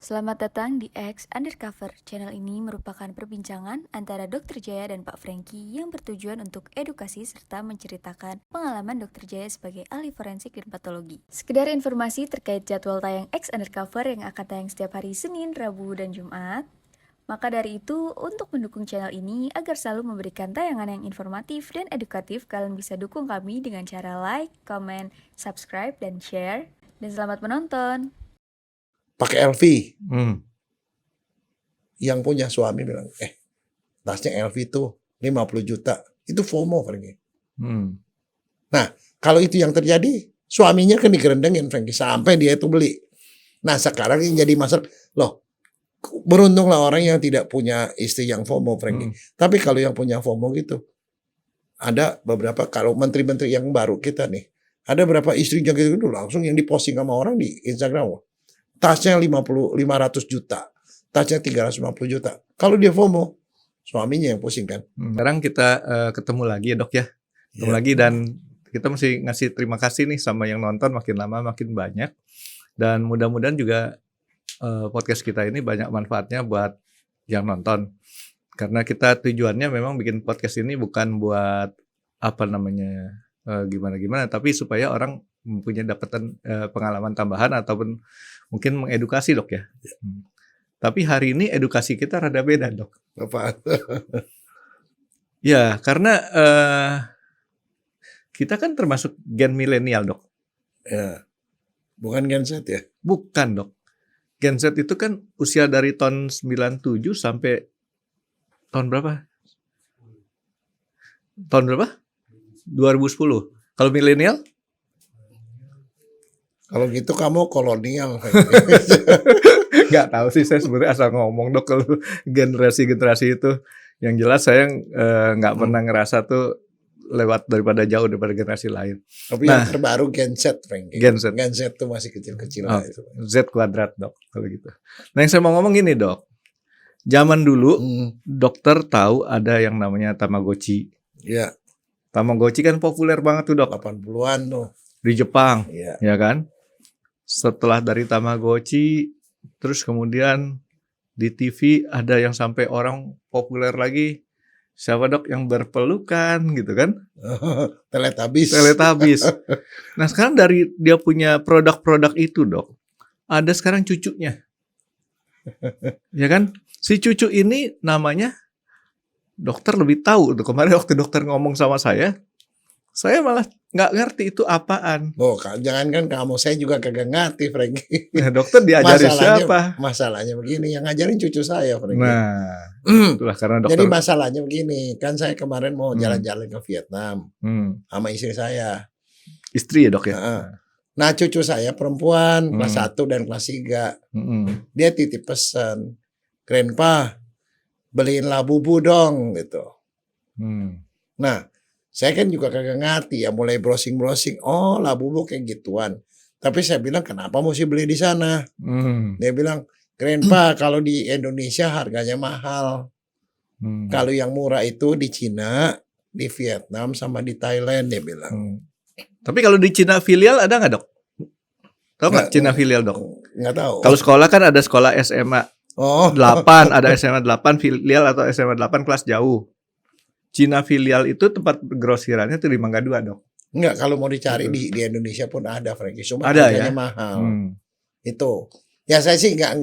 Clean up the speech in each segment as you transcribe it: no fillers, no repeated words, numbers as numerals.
Selamat datang di X Undercover. Channel ini merupakan perbincangan antara Dr. Jaya dan Pak Franky yang bertujuan untuk edukasi serta menceritakan pengalaman Dr. Jaya sebagai ahli forensik dan patologi. Sekedar informasi terkait jadwal tayang X Undercover yang akan tayang setiap hari Senin, Rabu, dan Jumat. Maka dari itu, untuk mendukung channel ini agar selalu memberikan tayangan yang informatif dan edukatif, kalian bisa dukung kami dengan cara like, comment, subscribe, dan share. Dan selamat menonton! Pakai LV. Yang punya suami bilang, tasnya LV tuh 50 juta. Itu FOMO, Franky. Nah, kalau itu yang terjadi, suaminya kan digerendengin, Franky, sampai dia itu beli. Nah, sekarang yang jadi masalah, beruntunglah orang yang tidak punya istri yang FOMO, Franky. Tapi kalau yang punya FOMO gitu, ada beberapa, kalau menteri-menteri yang baru kita nih, ada beberapa istrinya gitu langsung yang diposting sama orang di Instagram. Tasnya 500 juta, tasnya 350 juta. Kalau dia FOMO, suaminya yang pusing kan. Sekarang kita ketemu lagi ya dok ya. Ketemu lagi dan kita mesti ngasih terima kasih nih sama yang nonton, makin lama makin banyak. Dan mudah-mudahan juga podcast kita ini banyak manfaatnya buat yang nonton. Karena kita tujuannya memang bikin podcast ini bukan buat gimana-gimana, tapi supaya orang mempunyai dapatan pengalaman tambahan ataupun mungkin mengedukasi dok ya. Tapi hari ini edukasi kita rada beda dok. Apa? Ya karena kita kan termasuk gen milenial dok. Ya, bukan Gen Z ya? Bukan dok. Gen Z itu kan usia dari tahun 97 sampai tahun berapa? Tahun berapa? 2010. Kalau milenial? Kalau gitu kamu kolonial. Nggak tahu sih, saya sebenarnya asal ngomong dok kalau generasi-generasi itu. Yang jelas saya nggak pernah ngerasa tuh lewat jauh daripada generasi lain. Tapi yang terbaru Gen Z, Franky. Gen Z. Gen Z tuh masih kecil-kecil. Itu. Z kuadrat dok kalau gitu. Nah yang saya mau ngomong gini dok. Zaman dulu dokter tahu ada yang namanya Tamagotchi. Iya. Tamagotchi kan populer banget tuh dok. 80-an tuh. Di Jepang, ya kan? Setelah dari Tamagotchi, terus kemudian di TV ada yang sampai orang populer lagi. Siapa dok yang berpelukan gitu kan? Teletubbies. Nah sekarang dari dia punya produk-produk itu dok, ada sekarang cucunya. Ya kan? Si cucu ini namanya dokter lebih tahu. Kemarin waktu dokter ngomong sama saya malah nggak ngerti itu apaan. Jangankan kamu, saya juga kagak ngerti, Franky. Nah, dokter diajari siapa? Masalahnya begini, yang ngajarin cucu saya, Franky. Nah, itulah karena dokter. Jadi masalahnya begini, kan saya kemarin mau jalan-jalan ke Vietnam sama istri saya. Istri ya dok ya? Nah cucu saya perempuan, kelas 1 dan kelas 3. Dia titip pesan, Grandpa, beliin labubu dong, gitu. Nah, saya kan juga kagak ngerti ya, mulai browsing. Oh, labubu kayak gituan. Tapi saya bilang, kenapa mesti beli di sana? Dia bilang, Grandpa, kalau di Indonesia harganya mahal. Kalau yang murah itu di Cina, di Vietnam, sama di Thailand, dia bilang. Tapi kalau di Cina filial ada nggak dok? Tahu nggak Cina filial dok? Nggak tahu. Kalau sekolah kan ada sekolah SMA 8, ada SMA 8 filial atau SMA 8 kelas jauh. Cina filial itu tempat grosirannya tuh di Mangga 2 dok. Enggak, kalau mau dicari di Indonesia pun ada, Franky. Cuma ada harganya ya? Mahal. Itu. Ya saya sih enggak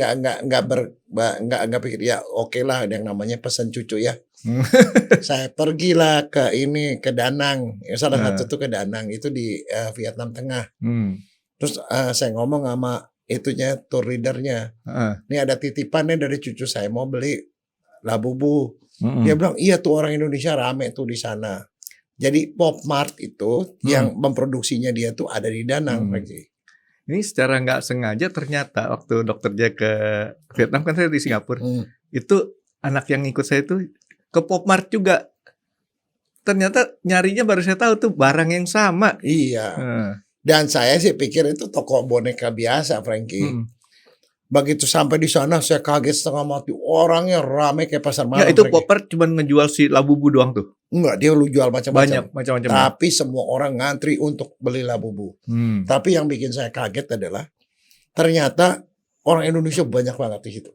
pikir ya oke lah ada yang namanya pesan cucu ya. Saya pergilah ke Danang. Salah satu tuh ke Danang itu di Vietnam Tengah. Terus saya ngomong sama itunya tour leadernya. Ini ada titipannya dari cucu saya mau beli labubu. Dia bilang iya tuh orang Indonesia rame tuh di sana. Jadi Pop Mart itu yang memproduksinya dia tuh ada di Danang. Ini secara nggak sengaja ternyata waktu dokter Jaya ke Vietnam, kan saya di Singapura. Itu anak yang ikut saya tuh ke Pop Mart juga. Ternyata nyarinya baru saya tahu tuh barang yang sama. Iya. Dan saya sih pikir itu toko boneka biasa, Franky. Begitu sampai di sana saya kaget setengah mati, orangnya rame kayak pasar malam. Ya itu Pop Mart cuma ngejual si labubu doang tuh. Enggak, dia lu jual macam-macam. Macam-macam. Tapi semua orang ngantri untuk beli labubu. Tapi yang bikin saya kaget adalah ternyata Orang Indonesia banyak banget di situ.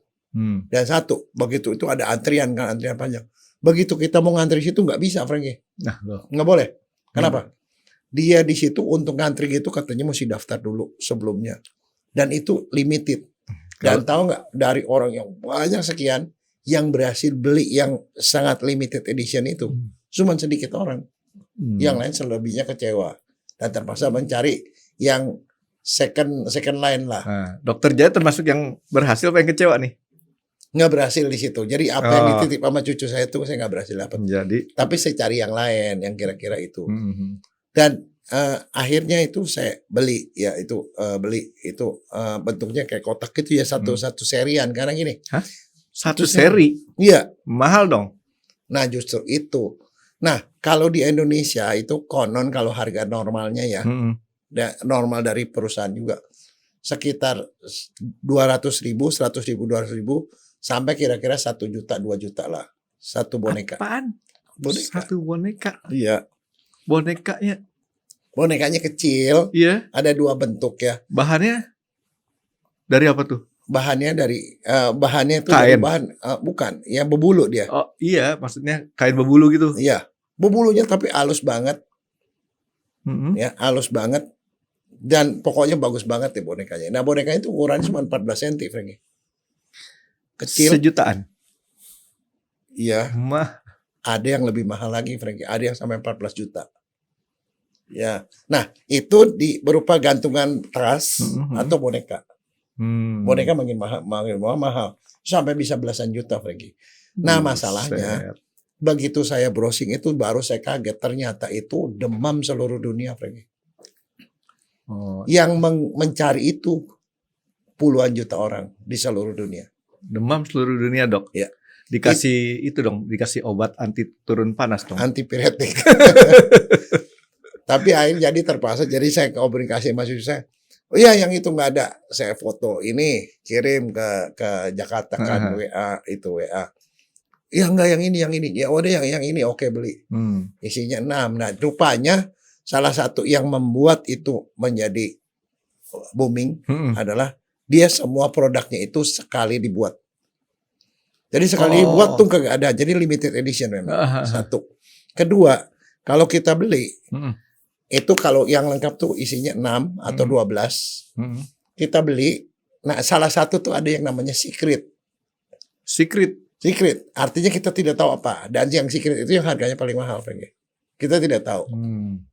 Dan satu, begitu itu ada antrian panjang. Begitu kita mau ngantri situ nggak bisa, Frankie. Nah, loh. Nggak boleh. Kenapa? Dia di situ untuk ngantri gitu katanya mesti daftar dulu sebelumnya. Dan itu limited. Dan tahu nggak, dari orang yang banyak sekian yang berhasil beli yang sangat limited edition itu, cuma sedikit orang. Yang lain selebihnya kecewa dan terpaksa mencari yang second line lah. Nah, Dokter Jaya termasuk yang berhasil apa yang kecewa nih? Nggak berhasil di situ. Jadi apa yang dititip sama cucu saya itu saya nggak berhasil dapat. Tapi saya cari yang lain yang kira-kira itu. Dan akhirnya itu saya beli, ya itu beli itu bentuknya kayak kotak gitu ya, satu serian. Karena gini. Hah? Satu seri? Iya. Mahal dong. Nah justru itu. Nah kalau di Indonesia itu konon kalau harga normalnya ya, normal dari perusahaan juga sekitar 200.000, 100.000, 200.000 sampai kira-kira 1 juta, 2 juta lah satu boneka. Apaan? Boneka. Satu boneka. Iya. Bonekanya kecil. Iya. Ada 2 bentuk ya. Bahannya dari apa tuh? Bahannya itu kain. dari bahan bukan, ya berbulu dia. Oh iya, maksudnya kain berbulu gitu. Iya, berbulunya tapi halus banget. Ya, halus banget. Dan pokoknya bagus banget ya bonekanya. Nah, bonekanya itu ukurannya cuma 14 cm, Frankie. Kecil. Sejutaan. Iya. Ada yang lebih mahal lagi, Frankie. Ada yang sampai 14 juta. Ya. Nah, itu berupa gantungan tas atau boneka. Boneka makin mahal. Sampai bisa belasan juta, Frankie. Nah, masalahnya begitu saya browsing itu baru saya kaget. Ternyata itu demam seluruh dunia, Frankie. Yang mencari itu puluhan juta orang di seluruh dunia. Demam seluruh dunia, Dok. Ya. Dikasih itu dong, dikasih obat anti turun panas dong. Antipiretik. Tapi akhirnya jadi terpaksa. Jadi saya komunikasi sama cucu saya. Oh iya, yang itu nggak ada. Saya foto ini kirim ke Jakarta kan, WA. Iya enggak, yang ini. Ya udah yang ini, oke beli. Isinya 6. Nah, rupanya salah satu yang membuat itu menjadi booming adalah dia semua produknya itu sekali dibuat. Jadi sekali dibuat tuh kagak ada. Jadi limited edition memang. Satu. Kedua, kalau kita beli itu kalau yang lengkap tuh isinya 6 atau 12. Kita beli. Nah, salah satu tuh ada yang namanya secret. Secret. Artinya kita tidak tahu apa. Dan yang secret itu yang harganya paling mahal, Frankie. Kita tidak tahu.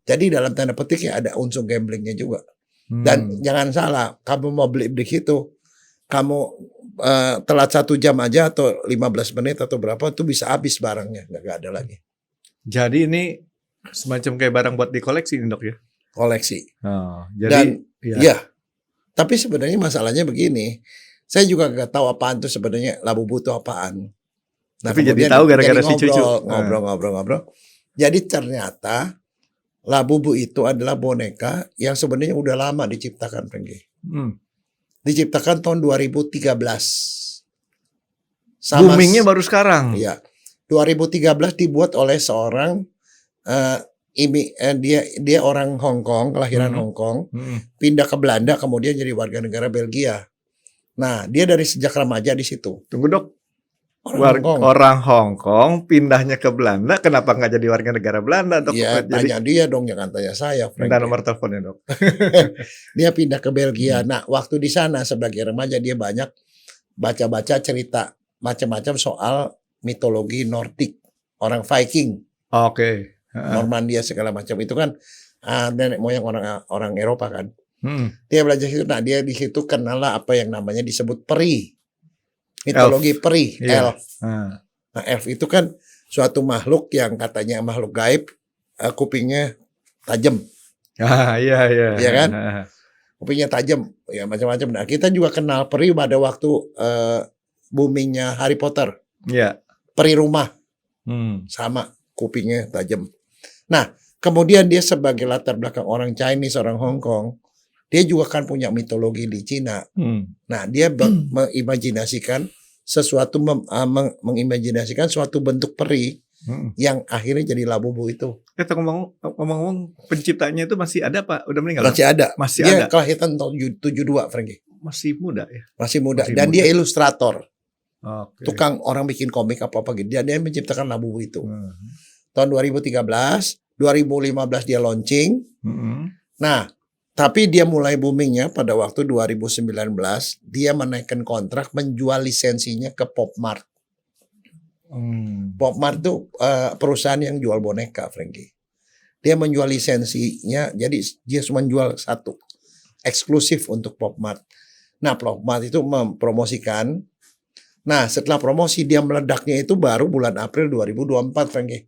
Jadi dalam tanda petik ya ada unsur gamblingnya juga. Dan jangan salah, kamu mau beli itu, kamu telat 1 jam aja atau 15 menit atau berapa itu bisa habis barangnya, nggak ada lagi. Jadi ini semacam kayak barang buat dikoleksi, Dok ya? Koleksi. Jadi dan ya. Tapi sebenarnya masalahnya begini, saya juga nggak tahu apaan tuh sebenarnya Labubu itu apaan. Nah, tapi jadi tahu gara-gara si cucu. Ngobrol. Jadi ternyata Labubu itu adalah boneka yang sebenarnya udah lama diciptakan, Frankie. Diciptakan tahun 2013. Boomingnya baru sekarang. Iya. 2013 dibuat oleh seorang dia orang Hong Kong, kelahiran Hong Kong, pindah ke Belanda, kemudian jadi warga negara Belgia. Nah, dia dari sejak remaja di situ. Tunggu, Dok. Orang Hong Kong pindahnya ke Belanda, kenapa nggak jadi warga negara Belanda, Dok? Ya, tanya dia dong, jangan tanya saya. Minta nomor teleponnya, Dok. Dia pindah ke Belgia. Nah, waktu di sana sebagai remaja dia banyak baca-baca cerita macam-macam soal mitologi Nordik, orang Viking. Oke. Normandia segala macam itu kan nenek moyang orang Eropa kan. Dia belajar itu. Nah, dia di situ kenal lah apa yang namanya disebut peri. Mitologi elf. Peri, elf. Nah, elf itu kan suatu makhluk yang katanya makhluk gaib, kupingnya tajam. Iya. Iya kan? Kupingnya tajam, ya macam-macam. Nah, kita juga kenal peri pada waktu boomingnya Harry Potter. Iya. Peri rumah. Sama, kupingnya tajam. Nah, kemudian dia sebagai latar belakang orang Chinese, orang Hong Kong, dia juga kan punya mitologi di Cina. Nah, dia mengimajinasikan sesuatu, mengimajinasikan suatu bentuk peri yang akhirnya jadi Labubu itu. Ngomong-ngomong, penciptanya itu masih ada, Pak? Udah meninggal? Masih ada. Masih dia ada. Kelahiran tahun 72, Frankie. masih muda ya. Masih muda. Masih Dan muda. dia ilustrator. Oke. Tukang orang bikin komik apa-apa gitu. Dia menciptakan Labubu itu. Hmm. Tahun 2013, 2015 dia launching. Hmm. Nah, tapi dia mulai boomingnya pada waktu 2019. Dia menaikkan kontrak menjual lisensinya ke Popmart. Popmart itu perusahaan yang jual boneka, Frankie. Dia menjual lisensinya, jadi dia cuma menjual satu. Eksklusif untuk Popmart. Nah, Popmart itu mempromosikan. Nah, setelah promosi dia meledaknya itu baru bulan April 2024, Frankie.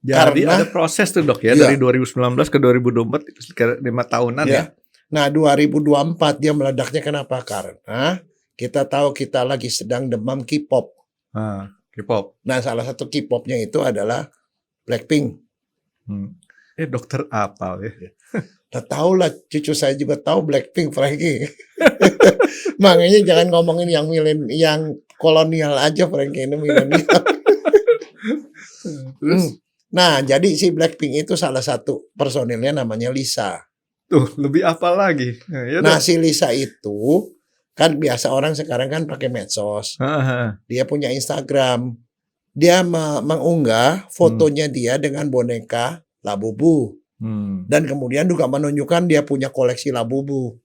Jadi Karena- ada proses tuh dok ya, Iya. dari 2019 ke 2024 sekitar 5 tahunan ya. Nah, 2024 dia meledaknya kenapa? Karena kita tahu kita lagi sedang demam K-pop. K-pop. Nah, salah satu K-popnya itu adalah Blackpink. Dokter apa ya? Nah, tahu lah, cucu saya juga tahu Blackpink, Frankie. Makanya jangan ngomongin yang kolonial aja, Frankie, ini milenial. Nah, jadi si Blackpink itu salah satu personilnya namanya Lisa. Tuh, lebih apa lagi? Ya, Nah, si Lisa itu kan biasa orang sekarang kan pakai medsos. Dia punya Instagram. Dia mengunggah fotonya dia dengan boneka Labubu. Dan kemudian juga menunjukkan dia punya koleksi Labubu.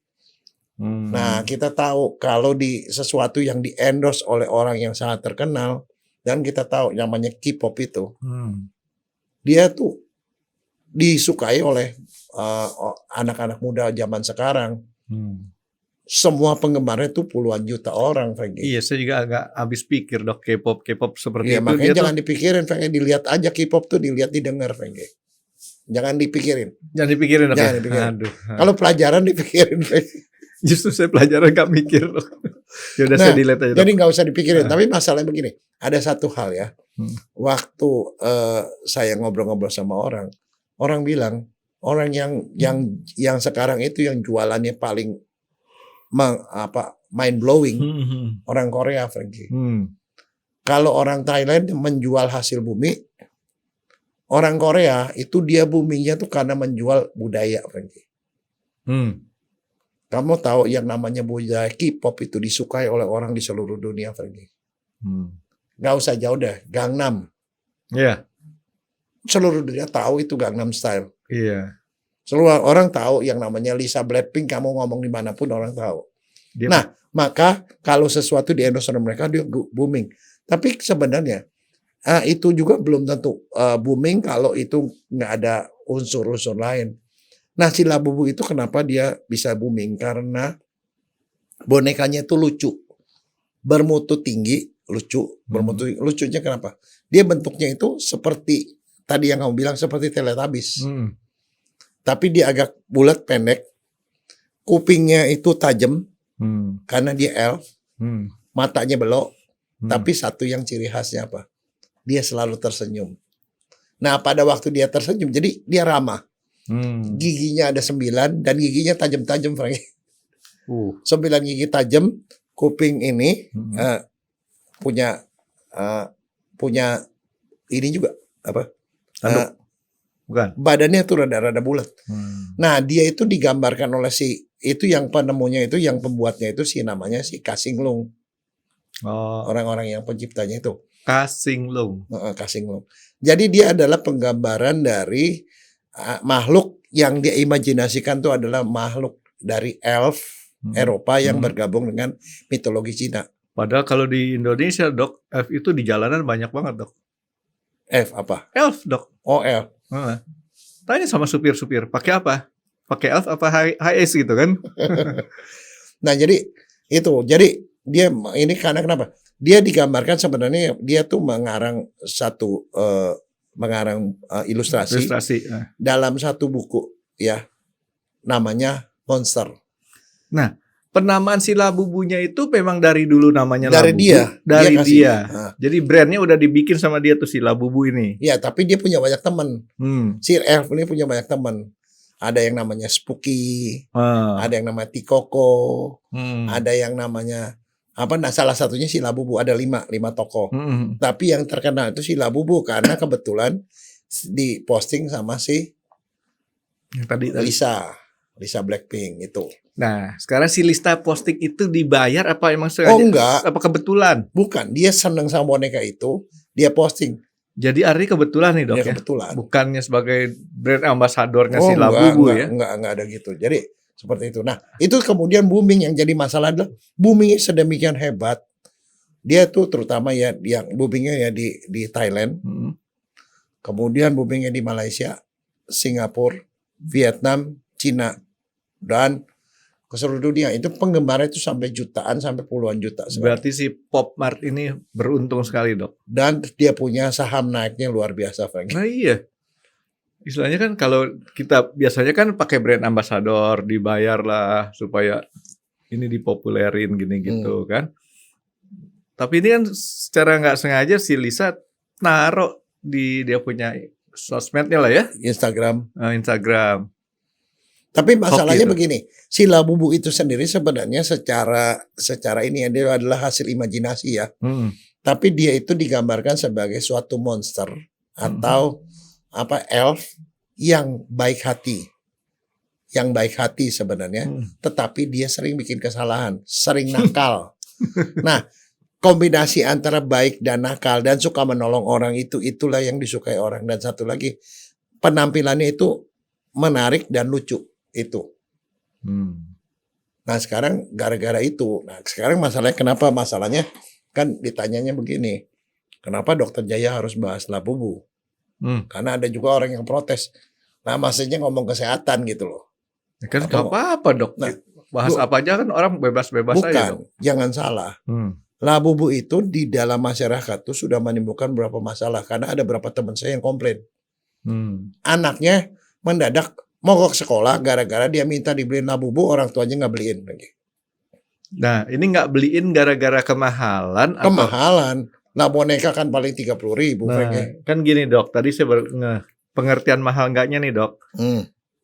Nah, kita tahu kalau di sesuatu yang di-endorse oleh orang yang sangat terkenal, dan kita tahu namanya K-pop itu, dia tuh disukai oleh anak-anak muda zaman sekarang. Semua penggemarnya tuh puluhan juta orang, Frankie. Iya, saya juga agak habis pikir dok, K-pop seperti Iya, itu. makanya Dia jangan tuh, dipikirin, Frankie. Dilihat aja K-pop tuh, dilihat, didengar, Frankie. Jangan dipikirin. jangan dipikirin dok. Jangan Ya? dipikirin. Aduh. Kalau pelajaran dipikirin, Frankie. Justru saya pelajaran gak mikir dok. Ya udah Nah, saya delete aja dok. Jadi nggak usah dipikirin. Tapi masalahnya begini, ada satu hal ya. Waktu saya ngobrol-ngobrol sama orang bilang orang yang sekarang itu yang jualannya paling mind blowing, orang Korea, Frankie. Kalau orang Thailand menjual hasil bumi, orang Korea itu dia boomingnya tuh karena menjual budaya, Frankie. Kamu tahu yang namanya budaya K-pop itu disukai oleh orang di seluruh dunia, Frankie. Gak usah jauh deh, Gangnam. Iya. Seluruh dunia tahu itu Gangnam Style. Iya. Seluruh orang tahu yang namanya Lisa Blackpink, kamu ngomong dimanapun orang tahu. Dia- Nah, maka kalau sesuatu di endorse mereka dia booming. Tapi sebenarnya itu juga belum tentu booming kalau itu nggak ada unsur-unsur lain. Nah, si Labubu itu kenapa dia bisa booming? Karena bonekanya itu lucu, bermutu tinggi, lucu, bermutu lucunya kenapa? Dia bentuknya itu seperti tadi yang kamu bilang seperti Teletubbies. Tapi dia agak bulat pendek. Kupingnya itu tajam karena dia elf. Matanya belok. Tapi satu yang ciri khasnya apa? Dia selalu tersenyum. Nah, pada waktu dia tersenyum, jadi dia ramah. Giginya ada 9 dan giginya tajam-tajam, Frank. 9 gigi tajam. Kuping ini punya ini juga apa? Tanduk. Bukan. Badannya tuh rada-rada bulat. Nah, dia itu digambarkan oleh itu yang penemunya itu, yang pembuatnya itu namanya si Kasinglung. Orang-orang yang penciptanya itu. Kasinglung. Kasinglung. Jadi dia adalah penggambaran dari makhluk yang dia imajinasikan tuh adalah makhluk dari elf Eropa yang bergabung dengan mitologi Cina. Padahal kalau di Indonesia dok, elf itu di jalanan banyak banget dok. F apa? Elf dok. Oh, elf. Tanya sama supir-supir, pakai apa? Pakai elf apa HS gitu kan? Nah, jadi itu. Jadi dia ini karena kenapa? Dia digambarkan sebenarnya dia tuh mengarang ilustrasi dalam satu buku ya. Namanya Monster. Nah, penamaan si Labubunya itu memang dari dulu namanya dari Labubu. Dari dia. Nah. Jadi brandnya udah dibikin sama dia tuh si Labubu ini. Ya, tapi dia punya banyak teman. Si elf ini punya banyak teman. Ada yang namanya Spooky, ada yang namanya Tikoko, ada yang namanya apa? Nah, salah satunya si Labubu, ada 5 tokoh. Tapi yang terkenal itu si Labubu karena kebetulan diposting sama si yang tadi. Lisa. Lisa Blackpink itu. Nah, sekarang si Lista posting itu dibayar apa emang sengaja? Oh enggak, Apa kebetulan? bukan. Dia seneng sama boneka itu, dia posting. Jadi artinya kebetulan nih dok Dia ya? kebetulan. Bukannya sebagai brand ambasadornya Oh si Labubu ya? enggak ada gitu. Jadi seperti itu. Nah, itu kemudian booming. Yang jadi masalah adalah boomingnya sedemikian hebat. Dia tuh terutama ya yang boomingnya ya di Thailand, kemudian boomingnya di Malaysia, Singapura, Vietnam, Cina, dan ke seluruh dunia. Itu penggemarnya itu sampai jutaan, sampai puluhan juta sekarang. Berarti si Pop Mart ini beruntung sekali dok. Dan dia punya saham naiknya luar biasa, Frank. Nah iya. Istilahnya kan kalau kita biasanya kan pakai brand ambasador, dibayar lah supaya ini dipopulerin gini gitu kan. Tapi ini kan secara nggak sengaja si Lisa naruh di dia punya sosmednya lah ya. Instagram. Instagram. Tapi masalahnya gitu. begini, si Labubu itu sendiri sebenarnya secara ini dia adalah hasil imajinasi ya. Tapi dia itu digambarkan sebagai suatu monster atau elf yang baik hati. Yang baik hati sebenarnya, tetapi dia sering bikin kesalahan, sering nakal. Nah, kombinasi antara baik dan nakal dan suka menolong orang itulah yang disukai orang. Dan satu lagi, penampilannya itu menarik dan lucu itu. Nah sekarang gara-gara itu, sekarang masalahnya kenapa? Masalahnya kan ditanyanya begini, kenapa Dokter Jaya harus bahas Labubu? Karena ada juga orang yang protes. Nah maksudnya ngomong kesehatan gitu loh. Ya kan nggak apa-apa dok. Nah, bahas apa aja kan orang bebas-bebas aja bukan, dok. jangan salah. Labubu itu di dalam masyarakat tuh sudah menimbulkan beberapa masalah. Karena ada beberapa teman saya yang komplain. Anaknya mendadak mogok sekolah gara-gara dia minta dibeliin Labubu, orang tuanya nggak beliin lagi. Nah ini nggak beliin gara-gara kemahalan. Kemahalan. Nah boneka kan paling 30.000. Nah kan gini dok, tadi saya pengertian mahal enggaknya nih dok.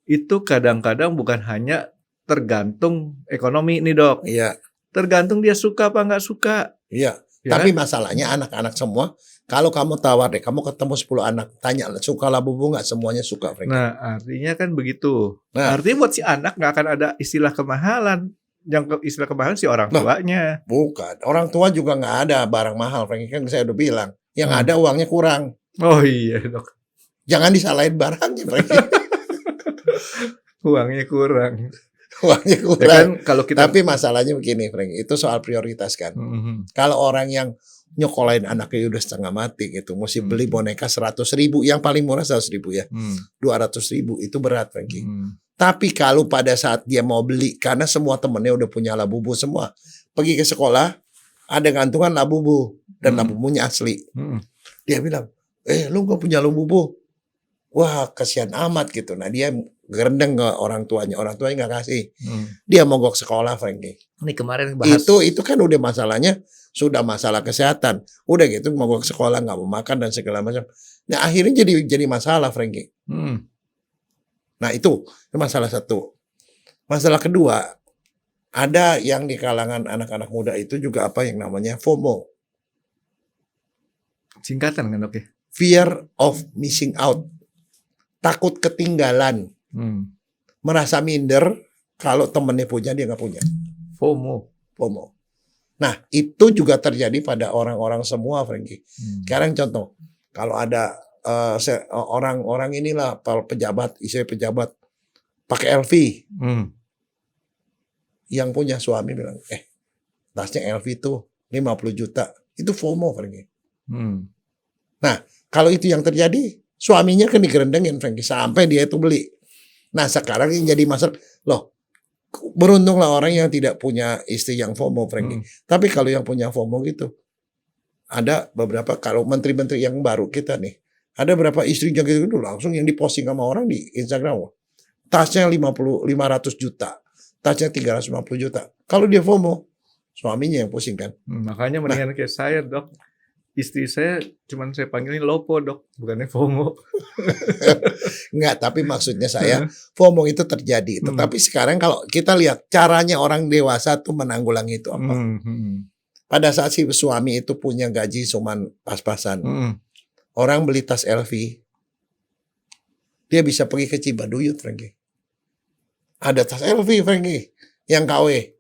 Itu kadang-kadang bukan hanya tergantung ekonomi nih dok. Iya. Tergantung dia suka apa nggak suka. Iya. Ya Tapi kan? masalahnya anak-anak semua, kalau kamu tawar deh, kamu ketemu 10 anak, tanya suka Labubu nggak, semuanya suka. Frank. Nah artinya kan begitu. Nah, artinya buat si anak nggak akan ada istilah kemahalan. Yang istilah kemahalan si orang tuanya. Bukan. Orang tua juga nggak ada barang mahal. Frank. Kan saya udah bilang. Yang ada uangnya kurang. Oh iya dok. Jangan disalahin barangnya. Frank. Uangnya kurang. Uangnya kurang. Ya kan, kalau kita... Tapi masalahnya begini Frank. Itu soal prioritas kan. Kalau orang yang nyokolain anaknya udah setengah mati gitu, mesti beli boneka 100.000, yang paling murah 100.000 ya, 200.000 itu berat Franky. Tapi kalau pada saat dia mau beli, karena semua temennya udah punya Labubu semua, pergi ke sekolah ada gantungan Labubu dan Labubunya asli, dia bilang, lu gak punya Labubu, wah kasihan amat gitu. Nah dia gerendeng ke orang tuanya nggak kasih, dia mogok sekolah Franky. Ini kemarin bahas itu kan udah masalahnya. Sudah masalah kesehatan, udah gitu mogok sekolah, nggak mau makan dan segala macam. Nah akhirnya jadi masalah, Franky. Nah itu masalah satu. Masalah kedua, ada yang di kalangan anak-anak muda itu juga apa yang namanya FOMO. Singkatan kan dok ya? Fear of missing out. Takut ketinggalan. Merasa minder kalau temennya punya dia nggak punya. FOMO. Nah itu juga terjadi pada orang-orang semua, Franky. Sekarang contoh, kalau ada orang-orang inilah pejabat, istri pejabat pakai LV, yang punya suami bilang, tasnya LV tuh 50 juta, itu FOMO, Franky. Nah kalau itu yang terjadi, suaminya kan digerendengin, Franky, sampai dia itu beli. Nah sekarang yang jadi masalah, loh. Beruntunglah orang yang tidak punya istri yang FOMO, Franky. Tapi kalau yang punya FOMO gitu, ada beberapa, kalau menteri-menteri yang baru kita nih, ada beberapa istrinya gitu langsung yang diposting sama orang di Instagram. Tasnya 500 juta, tasnya 350 juta. Kalau dia FOMO, suaminya yang pusing kan. Makanya mendingan kayak saya dok. Istri saya cuman saya panggilin Lopo dok, bukannya FOMO. Enggak, tapi maksudnya saya FOMO itu terjadi. Tetapi sekarang kalau kita lihat caranya orang dewasa tuh menanggulangi itu apa? Pada saat si suami itu punya gaji cuman pas-pasan, orang beli tas LV, dia bisa pergi ke Cibaduyut, Franky. Ada tas LV, Frankie, yang KW.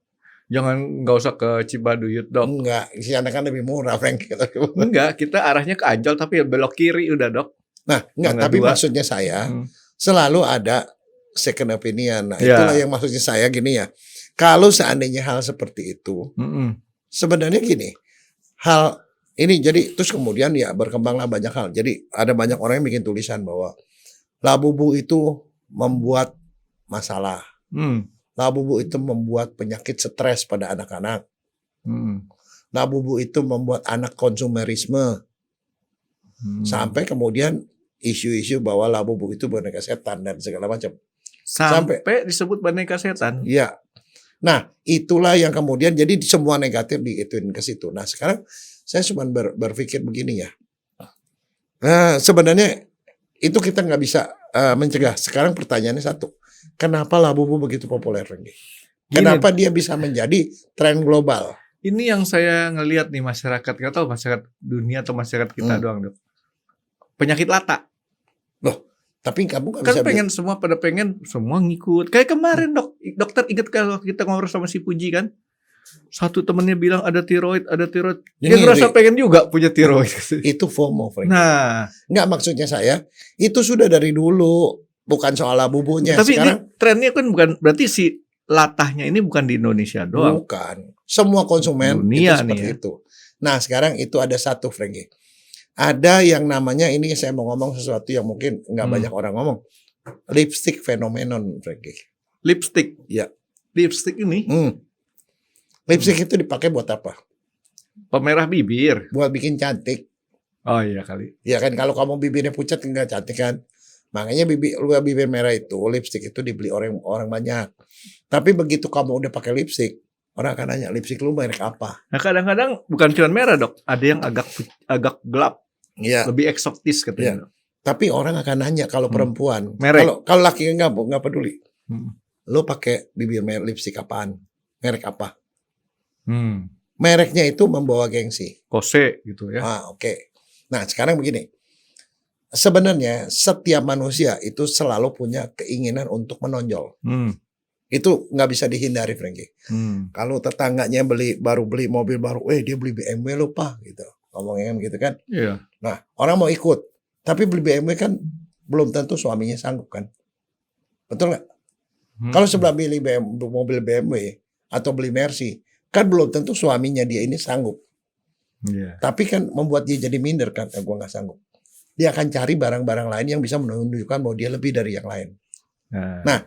Nggak usah ke Cibaduyut, Dok. Enggak, di sana kan lebih murah, Frankie. Enggak, kita arahnya ke Ancol tapi belok kiri udah, Dok. Nah, enggak, Mangga tapi 2. maksudnya saya selalu ada second opinion. Nah, itulah yang maksudnya saya gini ya. Kalau seandainya hal seperti itu, sebenarnya gini, hal ini jadi terus kemudian ya berkembanglah banyak hal. Jadi ada banyak orang yang bikin tulisan bahwa Labubu itu membuat masalah. Labubu itu membuat penyakit stres pada anak-anak. Labubu itu membuat anak konsumerisme. Sampai kemudian isu-isu bahwa Labubu itu boneka setan dan segala macam. Sampai disebut boneka setan. Iya. Nah, itulah yang kemudian jadi semua negatif diituin ke situ. Nah, sekarang saya cuma berpikir begini ya. Nah, sebenarnya itu kita nggak bisa mencegah. Sekarang pertanyaannya satu. Kenapa Labubu begitu populer, Frankie? Kenapa dia bisa menjadi tren global? Ini yang saya ngelihat nih masyarakat, nggak tahu masyarakat dunia atau masyarakat kita doang, Dok. Penyakit lata. Loh, tapi kamu nggak Kan bisa pengen semua pada pengen semua ngikut. Kayak kemarin, Dok. Dokter ingat kalau kita ngobrol sama si Puji kan? Satu temennya bilang ada tiroid. Dia ngerasa pengen juga punya tiroid. Itu FOMO, Frankie. Nah, nggak, maksudnya saya itu sudah dari dulu, bukan soal Labubunya. Tapi sekarang ini trennya kan bukan berarti si latahnya ini bukan di Indonesia doang. bukan. Semua konsumen Dunia itu seperti nih ya. itu. Nah, sekarang itu ada satu, Frankie. Ada yang namanya, ini saya mau ngomong sesuatu yang mungkin nggak banyak orang ngomong. Lipstick phenomenon, Frankie. Lipstick. Ya. Lipstick ini Lipstick itu dipakai buat apa? pemerah bibir. Buat bikin cantik. Oh iya kali. Ya kan, kalau kamu bibirnya pucat nggak cantik kan. Makanya bibir merah itu, lipstick itu dibeli orang banyak. Tapi begitu kamu udah pakai lipstick, orang akan nanya, lipstick lu merek apa? Nah kadang-kadang bukan cuma merah, Dok. Ada yang agak gelap, Iya. lebih eksotis katanya. Dok. Tapi orang akan nanya kalau perempuan, Merek. kalau laki nggak peduli. Hmm. Lo pakai bibir lipstick apaan? Merek apa? Hmm. Mereknya itu membawa gengsi. Kose gitu ya. Oke. Nah, sekarang begini. Sebenarnya setiap manusia itu selalu punya keinginan untuk menonjol. Itu nggak bisa dihindari, Frankie. Kalau tetangganya baru beli mobil baru, dia beli BMW lo, Pak, gitu. Ngomongnya gitu kan. Iya. Nah, orang mau ikut. Tapi beli BMW kan belum tentu suaminya sanggup kan. Betul nggak? Kalau sebelah beli mobil BMW atau beli Mercy, kan belum tentu suaminya dia ini sanggup. Iya. Tapi kan membuat dia jadi minder kan, gue nggak sanggup. Dia akan cari barang-barang lain yang bisa menunjukkan bahwa dia lebih dari yang lain. Nah,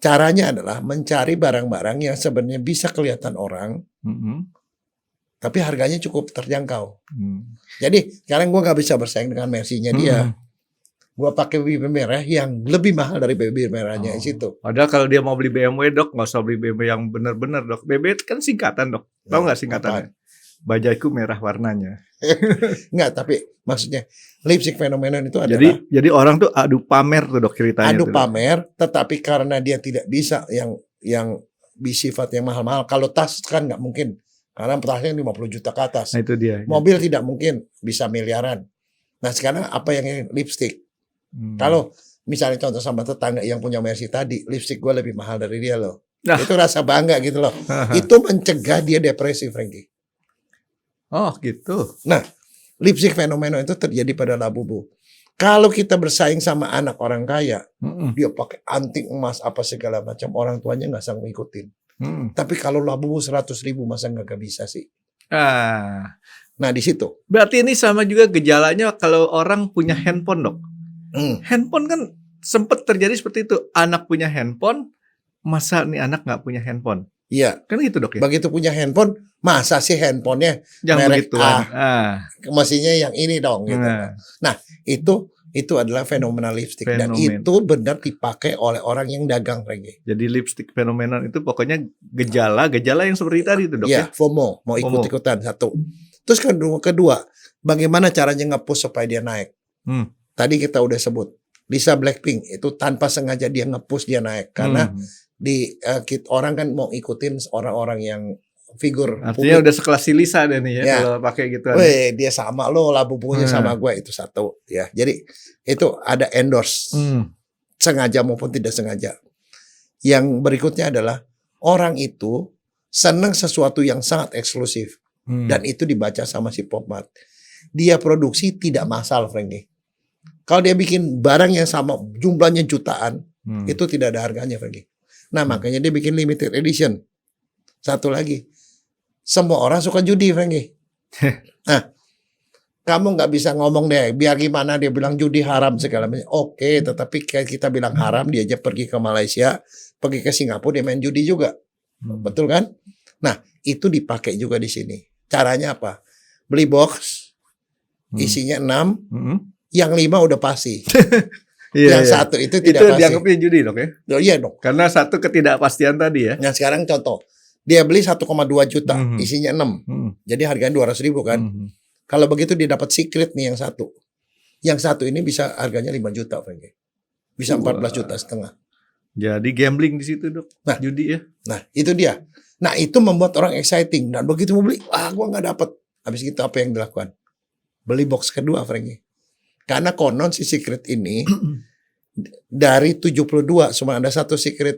caranya adalah mencari barang-barang yang sebenarnya bisa kelihatan orang, tapi harganya cukup terjangkau. Jadi sekarang gue nggak bisa bersaing dengan Mercy-nya dia. Gue pakai bibir merah yang lebih mahal dari bibir merahnya di situ. Padahal kalau dia mau beli BMW, Dok, nggak usah beli BMW yang benar-benar, Dok. BMW kan singkatan, Dok. Tahu nggak singkatannya? Bajaiku merah warnanya. Enggak, tapi maksudnya lipstick phenomenon itu adalah Jadi orang tuh adu pamer tuh, Dok, ceritanya. adu pamer, tetapi karena dia tidak bisa yang bersifat yang mahal-mahal. Kalau tas kan nggak mungkin, karena tasnya 50 juta ke atas. Nah itu dia. Mobil tidak mungkin, bisa miliaran. Nah sekarang apa yang lipstick? Kalau misalnya contoh sama tetangga yang punya Mercy tadi, lipstick gue lebih mahal dari dia loh. Itu rasa bangga gitu loh. Itu mencegah dia depresi, Frankie. Oh gitu. Nah, lipstick fenomena itu terjadi pada Labubu. Kalau kita bersaing sama anak orang kaya, dia pakai anting emas apa segala macam, orang tuanya nggak sanggup ngikutin. Tapi kalau Labubu 100.000 masa nggak bisa sih? Nah di situ. Berarti ini sama juga gejalanya kalau orang punya handphone, Dok. Handphone kan sempat terjadi seperti itu. Anak punya handphone, masa nih anak nggak punya handphone? Iya. Kan gitu, Dok ya. Begitu punya handphone, masa sih handphonenya yang merek begituan. Mestinya yang ini dong gitu. Nah, itu adalah fenomena lipstick dan itu benar dipakai oleh orang yang dagang, Frankie. Jadi lipstick fenomenon itu pokoknya gejala yang seperti tadi itu, Dok ya. FOMO, mau ikut-ikutan satu. Terus kedua, bagaimana caranya nge-push supaya dia naik? Tadi kita udah sebut Lisa Blackpink itu tanpa sengaja dia nge-push dia naik karena orang kan mau ikutin orang-orang yang figur. Artinya udah sekelas si Lisa deh nih ya kalau pakai gitu. Weh, dia sama lo, Labubunya sama gue, itu satu ya. Jadi itu ada endorse sengaja maupun tidak sengaja. Yang berikutnya adalah orang itu senang sesuatu yang sangat eksklusif. Dan itu dibaca sama si Popmart. Dia produksi tidak massal, Frankie. Kalau dia bikin barang yang sama jumlahnya jutaan, itu tidak ada harganya, Frankie. Nah, makanya dia bikin limited edition. Satu lagi, semua orang suka judi, Frankie. Nah, kamu nggak bisa ngomong deh, biar gimana dia bilang judi haram segala macam. Oke, tetapi kita bilang haram, dia aja pergi ke Malaysia, pergi ke Singapura, dia main judi juga. Betul kan? Nah, itu dipakai juga di sini. Caranya apa? Beli box, isinya 6, yang 5 udah pasti. Yang satu itu tidak pasti. Itu dianggapnya judi, Dok ya? Oh, iya, Dok. Karena satu ketidakpastian tadi ya. Nah, sekarang contoh. Dia beli 1,2 juta, isinya 6. Jadi harganya 200.000 kan. Kalau begitu dia dapat secret nih yang satu. Yang satu ini bisa harganya 5 juta, Frankie. Bisa 14,5 juta. Jadi gambling di situ, Dok. Nah, judi ya. Nah, itu dia. Nah, itu membuat orang exciting. Dan begitu mau beli, wah gua nggak dapat. Habis itu apa yang dilakukan? Beli box kedua, Frankie. Karena konon si secret ini dari 72 cuma ada satu secret.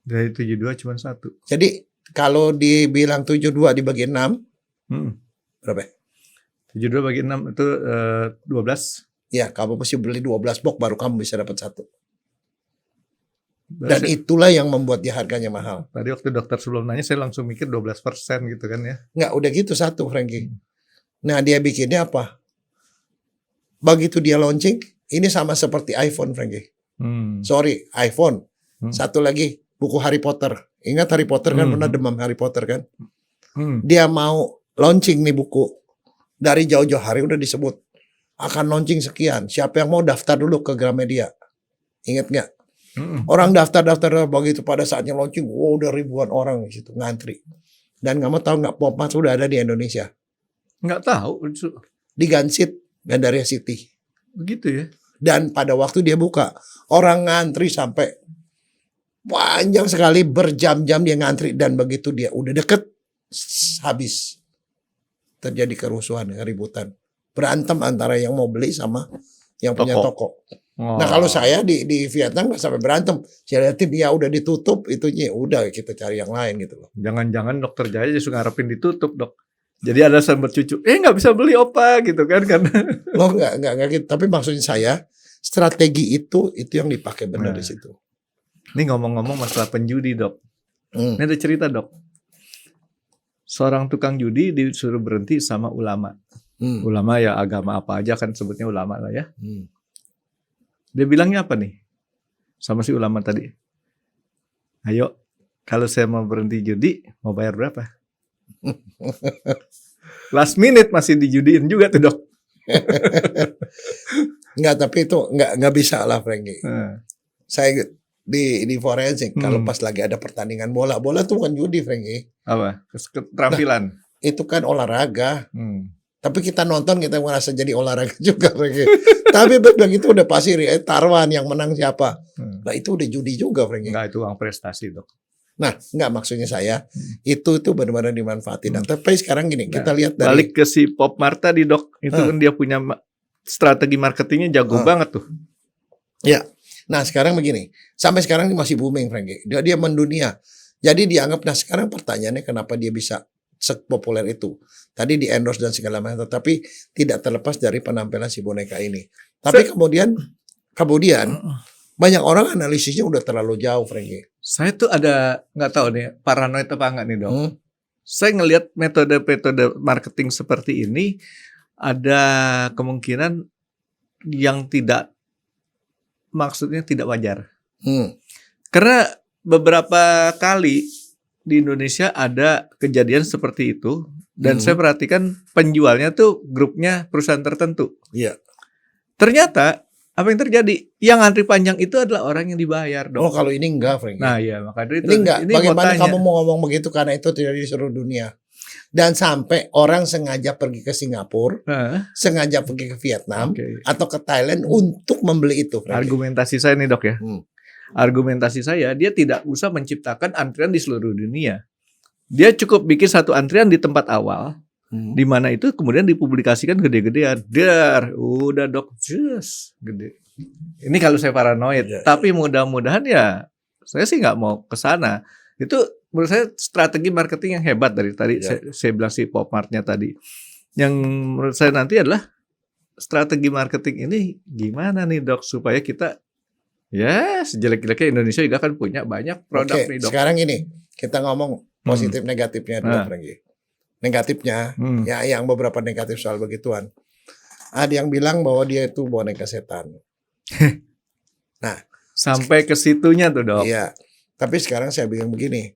Dari 72 cuma satu. Jadi kalau dibilang 72 dibagi 6, berapa? 72 bagi 6 itu 12. Ya, kamu mesti beli 12 box baru kamu bisa dapat satu. Dan itulah yang membuat dia harganya mahal. Tadi waktu dokter sebelum nanya saya langsung mikir 12% gitu kan ya. Nggak, udah gitu satu, Frankie. Nah, dia bikinnya apa? Begitu dia launching, ini sama seperti iPhone, Frankie. Sorry, iPhone. Satu lagi, buku Harry Potter. Ingat Harry Potter kan pernah demam Harry Potter kan? Dia mau launching nih buku. Dari jauh-jauh hari udah disebut. Akan launching sekian. Siapa yang mau daftar dulu ke Gramedia? Ingat nggak? Orang daftar begitu pada saatnya launching, wow, udah ribuan orang di situ ngantri. Dan kamu tahu nggak, Popmart sudah ada di Indonesia? Nggak tahu. Di Gansit, Gandaria City. Begitu ya. Dan pada waktu dia buka, orang ngantri sampai panjang sekali, berjam-jam dia ngantri. Dan begitu dia udah deket, habis. Terjadi kerusuhan, keributan. Berantem antara yang mau beli sama yang punya toko. Nah, kalau saya di Vietnam nggak sampai berantem. Saya liatin ya udah ditutup itunya, udah kita cari yang lain gitu loh. Jangan-jangan Dokter Jaya justru ngarepin ditutup, Dok. Jadi ada sambat cucu, nggak bisa beli opa gitu kan karena. Loh, nggak gitu. Tapi maksudnya saya strategi itu yang dipakai benar di situ. Ini ngomong-ngomong masalah penjudi, Dok. Ini ada cerita, Dok. Seorang tukang judi disuruh berhenti sama ulama. Ulama ya agama apa aja kan sebutnya ulama lah ya. Dia bilangnya apa nih sama si ulama tadi? Ayo, kalau saya mau berhenti judi, mau bayar berapa? Last minute masih dijudiin juga tuh, Dok. Enggak, tapi itu enggak bisa lah, Frankie. Saya di forensik kalau pas lagi ada pertandingan bola tuh bukan judi, Frankie. Apa? Keterampilan. Nah, itu kan olahraga. Tapi kita nonton, kita merasa jadi olahraga juga. Tapi begitu itu udah pasti taruhan yang menang siapa. Nah, itu udah judi juga, Frankie. Enggak, itu uang prestasi, Dok. Nah, enggak, maksudnya saya itu benar-benar dimanfaatin. Nah, tapi sekarang gini, kita lihat dari balik ke si Popmart tadi, Dok. Itu kan dia punya strategi marketingnya jago banget tuh. Ya. Nah, sekarang begini. Sampai sekarang ini masih booming, Frankie. Dia mendunia. Jadi dianggap, nah sekarang pertanyaannya kenapa dia bisa sepopuler itu. Tadi di endorse dan segala macam, tapi tidak terlepas dari penampilan si boneka ini. Tapi kemudian banyak orang analisisnya udah terlalu jauh, Frankie. Saya tuh ada nggak tahu nih paranoid apa enggak nih, Dok. Saya ngelihat metode marketing seperti ini ada kemungkinan yang maksudnya tidak wajar. Karena beberapa kali di Indonesia ada kejadian seperti itu dan saya perhatikan penjualnya tuh grupnya perusahaan tertentu. Iya. Ternyata apa yang terjadi? Yang antri panjang itu adalah orang yang dibayar, Dok. Oh, kalau ini enggak, Frankie. Nah, iya, makanya itu. Ini enggak. Bagaimana kamu mau ngomong begitu karena itu tidak di seluruh dunia. Dan sampai orang sengaja pergi ke Singapura, sengaja pergi ke Vietnam atau ke Thailand untuk membeli itu, Frankie. Argumentasi saya nih, Dok ya. Argumentasi saya, dia tidak usah menciptakan antrian di seluruh dunia. Dia cukup bikin satu antrian di tempat awal, di mana itu kemudian dipublikasikan gede-gedean. Udah, Dok, just gede. Ini kalau saya paranoid, Ya, tapi mudah-mudahan ya saya sih nggak mau ke sana. Itu menurut saya strategi marketing yang hebat dari tadi Ya. saya bilang si Popmartnya tadi. Yang menurut saya nanti adalah strategi marketing ini gimana nih Dok supaya kita ya sejelek-jeleknya Indonesia juga kan punya banyak produk Oke, nih Dok. sekarang ini kita ngomong positif negatifnya dulu, Nah. Franky. Negatifnya, Hmm. ya yang beberapa negatif soal begituan. Ada yang bilang bahwa dia itu boneka setan. Sampai ke situnya tuh Dok. Iya. Tapi sekarang saya bilang begini.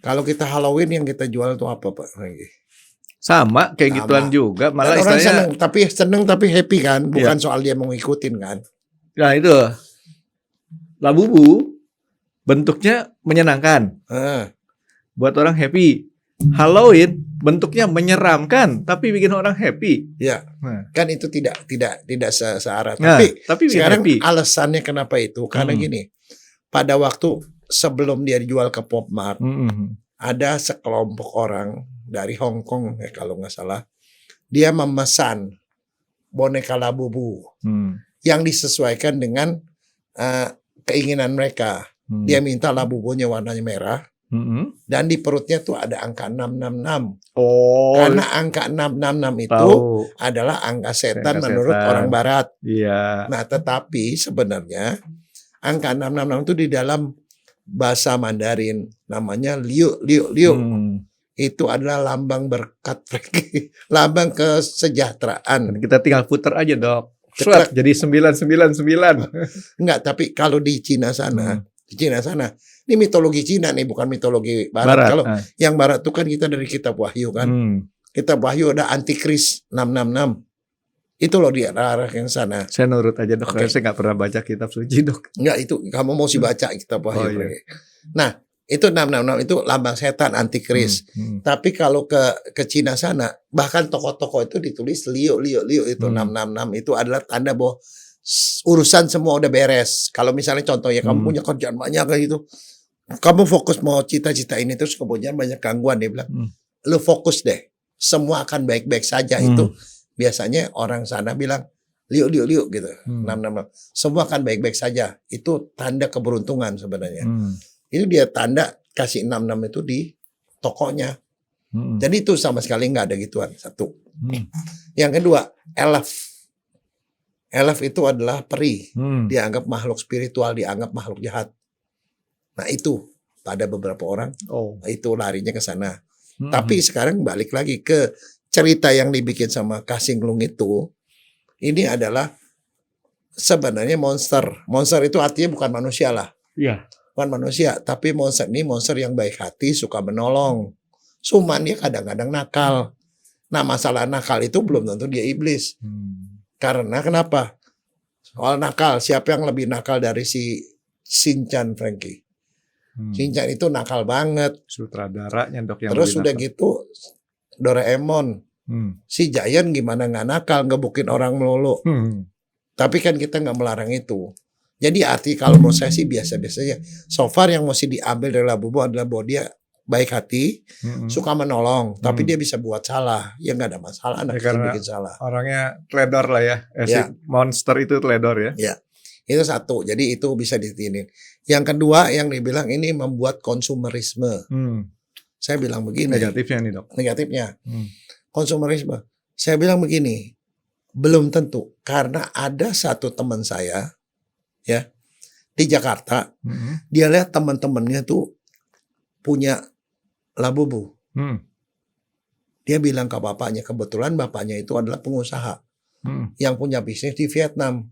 Kalau kita Halloween yang kita jual itu apa, Pak Franky? Sama kayak Sama. gituan juga, malah Dan orang istilahnya seneng tapi happy kan, bukan Iya. soal dia mau ngikutin kan. nah itu Labubu bentuknya menyenangkan, buat orang happy. Halloween bentuknya menyeramkan, tapi bikin orang happy. Ya, Nah, kan itu tidak searah. nah, Tapi bikin sekarang happy. alasannya kenapa itu? Karena Hmm. gini, pada waktu sebelum dia dijual ke Popmart, Mm-mm. ada sekelompok orang dari Hong Kong kalau nggak salah, dia memesan boneka Labubu Hmm. yang disesuaikan dengan keinginan mereka. Hmm. Dia minta Labubunya warnanya merah Mm-mm. dan di perutnya tuh ada angka 666. Oh, Karena angka 666 itu tahu. adalah angka setan Angka menurut setan. orang barat. Iya. Nah, tetapi sebenarnya angka 666 itu di dalam bahasa Mandarin namanya liu liu liu. Hmm. Itu adalah lambang berkat, lambang kesejahteraan. Dan kita tinggal puter aja Dok. Ceklek. Swap jadi 999. Enggak, tapi kalau di Cina sana, di Cina sana, ini mitologi Cina nih, bukan mitologi Barat. Barat. Kalau Ah. yang Barat itu kan kita dari kitab Wahyu kan. Hmm. Kitab Wahyu ada antikris 666. Itu loh di arah yang sana. Saya nurut aja Dok. Oke. Saya nggak pernah baca kitab suci Dok. Enggak, itu kamu mau sih baca kitab Wahyu. Oh, iya. Franky. Nah, itu 666 itu lambang setan antikris. Hmm. Tapi kalau ke Cina sana, bahkan toko-toko itu ditulis liu liu liu itu 666 itu adalah tanda bahwa urusan semua udah beres. Kalau misalnya contohnya kamu punya kerjaan banyak kayak gitu, kamu fokus mau cita-cita ini terus kemudian banyak gangguan, dia bilang, lu fokus deh, semua akan baik-baik saja. Itu biasanya orang sana bilang liu liu liu gitu, 666. Semua akan baik-baik saja. Itu tanda keberuntungan sebenarnya. Itu dia tanda kasih 66 itu di tokonya. Jadi itu sama sekali nggak ada gituan. Satu. Yang kedua, elf. Elf itu adalah peri. Dianggap makhluk spiritual, dianggap makhluk jahat. Nah itu pada beberapa orang itu larinya ke sana. Tapi sekarang balik lagi ke cerita yang dibikin sama Kasinglung itu. Ini adalah sebenarnya monster. Monster itu artinya bukan manusia lah. Iya. Bukan manusia, tapi monster ini monster yang baik hati, suka menolong. Cuman dia kadang-kadang nakal. Nah, masalah nakal itu belum tentu dia iblis. Karena kenapa? Soal nakal, siapa yang lebih nakal dari si Shinchan, Franky? Shinchan itu nakal banget. Sutradaranya Dok yang Terus lebih udah nakal. gitu Doraemon. Si Giant gimana nggak nakal, ngebukin orang melulu. Tapi kan kita nggak melarang itu. Jadi arti kalau menurut saya sih biasa-biasa aja. So far yang mesti diambil dari Labubu adalah bahwa dia baik hati, suka menolong, tapi dia bisa buat salah. Ya nggak ada masalah, anak kecil karena bikin salah. Orangnya teledor lah ya. Si Ya. monster itu teledor ya. Ya, itu satu. Jadi itu bisa ditinin. Yang kedua yang dibilang ini membuat konsumerisme. Saya bilang begini. Negatifnya nih Dok. Negatifnya. Konsumerisme. Saya bilang begini. Belum tentu. Karena ada satu teman saya ya di Jakarta, dia lihat teman-temannya tuh punya Labubu. Dia bilang ke bapaknya, kebetulan bapaknya itu adalah pengusaha yang punya bisnis di Vietnam.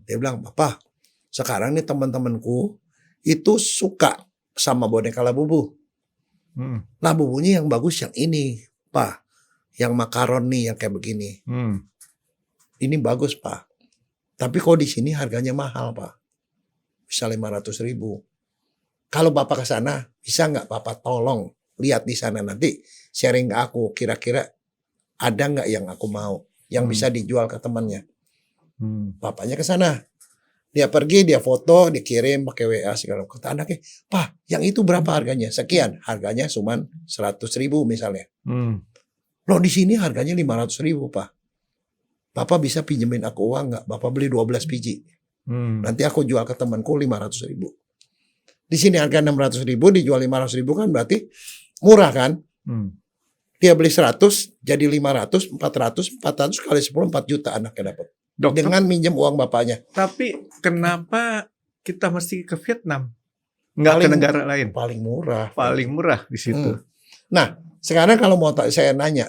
Dia bilang, "Papa, sekarang nih teman-temanku itu suka sama boneka Labubu. Labubunya yang bagus yang ini, Pak. Yang makaron nih yang kayak begini. Ini bagus, Pak. Tapi kok di sini harganya mahal, Pak. Bisa 500.000. Kalau Bapak ke sana, bisa nggak Bapak tolong lihat di sana nanti sharing ke aku. Kira-kira ada nggak yang aku mau, yang bisa dijual ke temannya?" Bapaknya ke sana. Dia pergi, dia foto, dikirim pakai WA segala. Kata anaknya, "Pak, yang itu berapa harganya?" "Sekian." Harganya cuma 100.000 misalnya. Loh di sini harganya 500.000, Pak. Bapak bisa pinjemin aku uang nggak? Bapak beli 12 biji. Nanti aku jual ke temanku 500.000. Di sini harga 600.000 dijual 500.000 kan berarti murah kan? Dia beli 100 jadi 500, 400 kali 10 4 juta anaknya dapat. Dokter, Dengan minjem uang bapaknya. tapi kenapa kita mesti ke Vietnam? Nggak ke Paling- negara lain? Paling murah. Paling murah di situ. Nah, sekarang kalau mau saya nanya,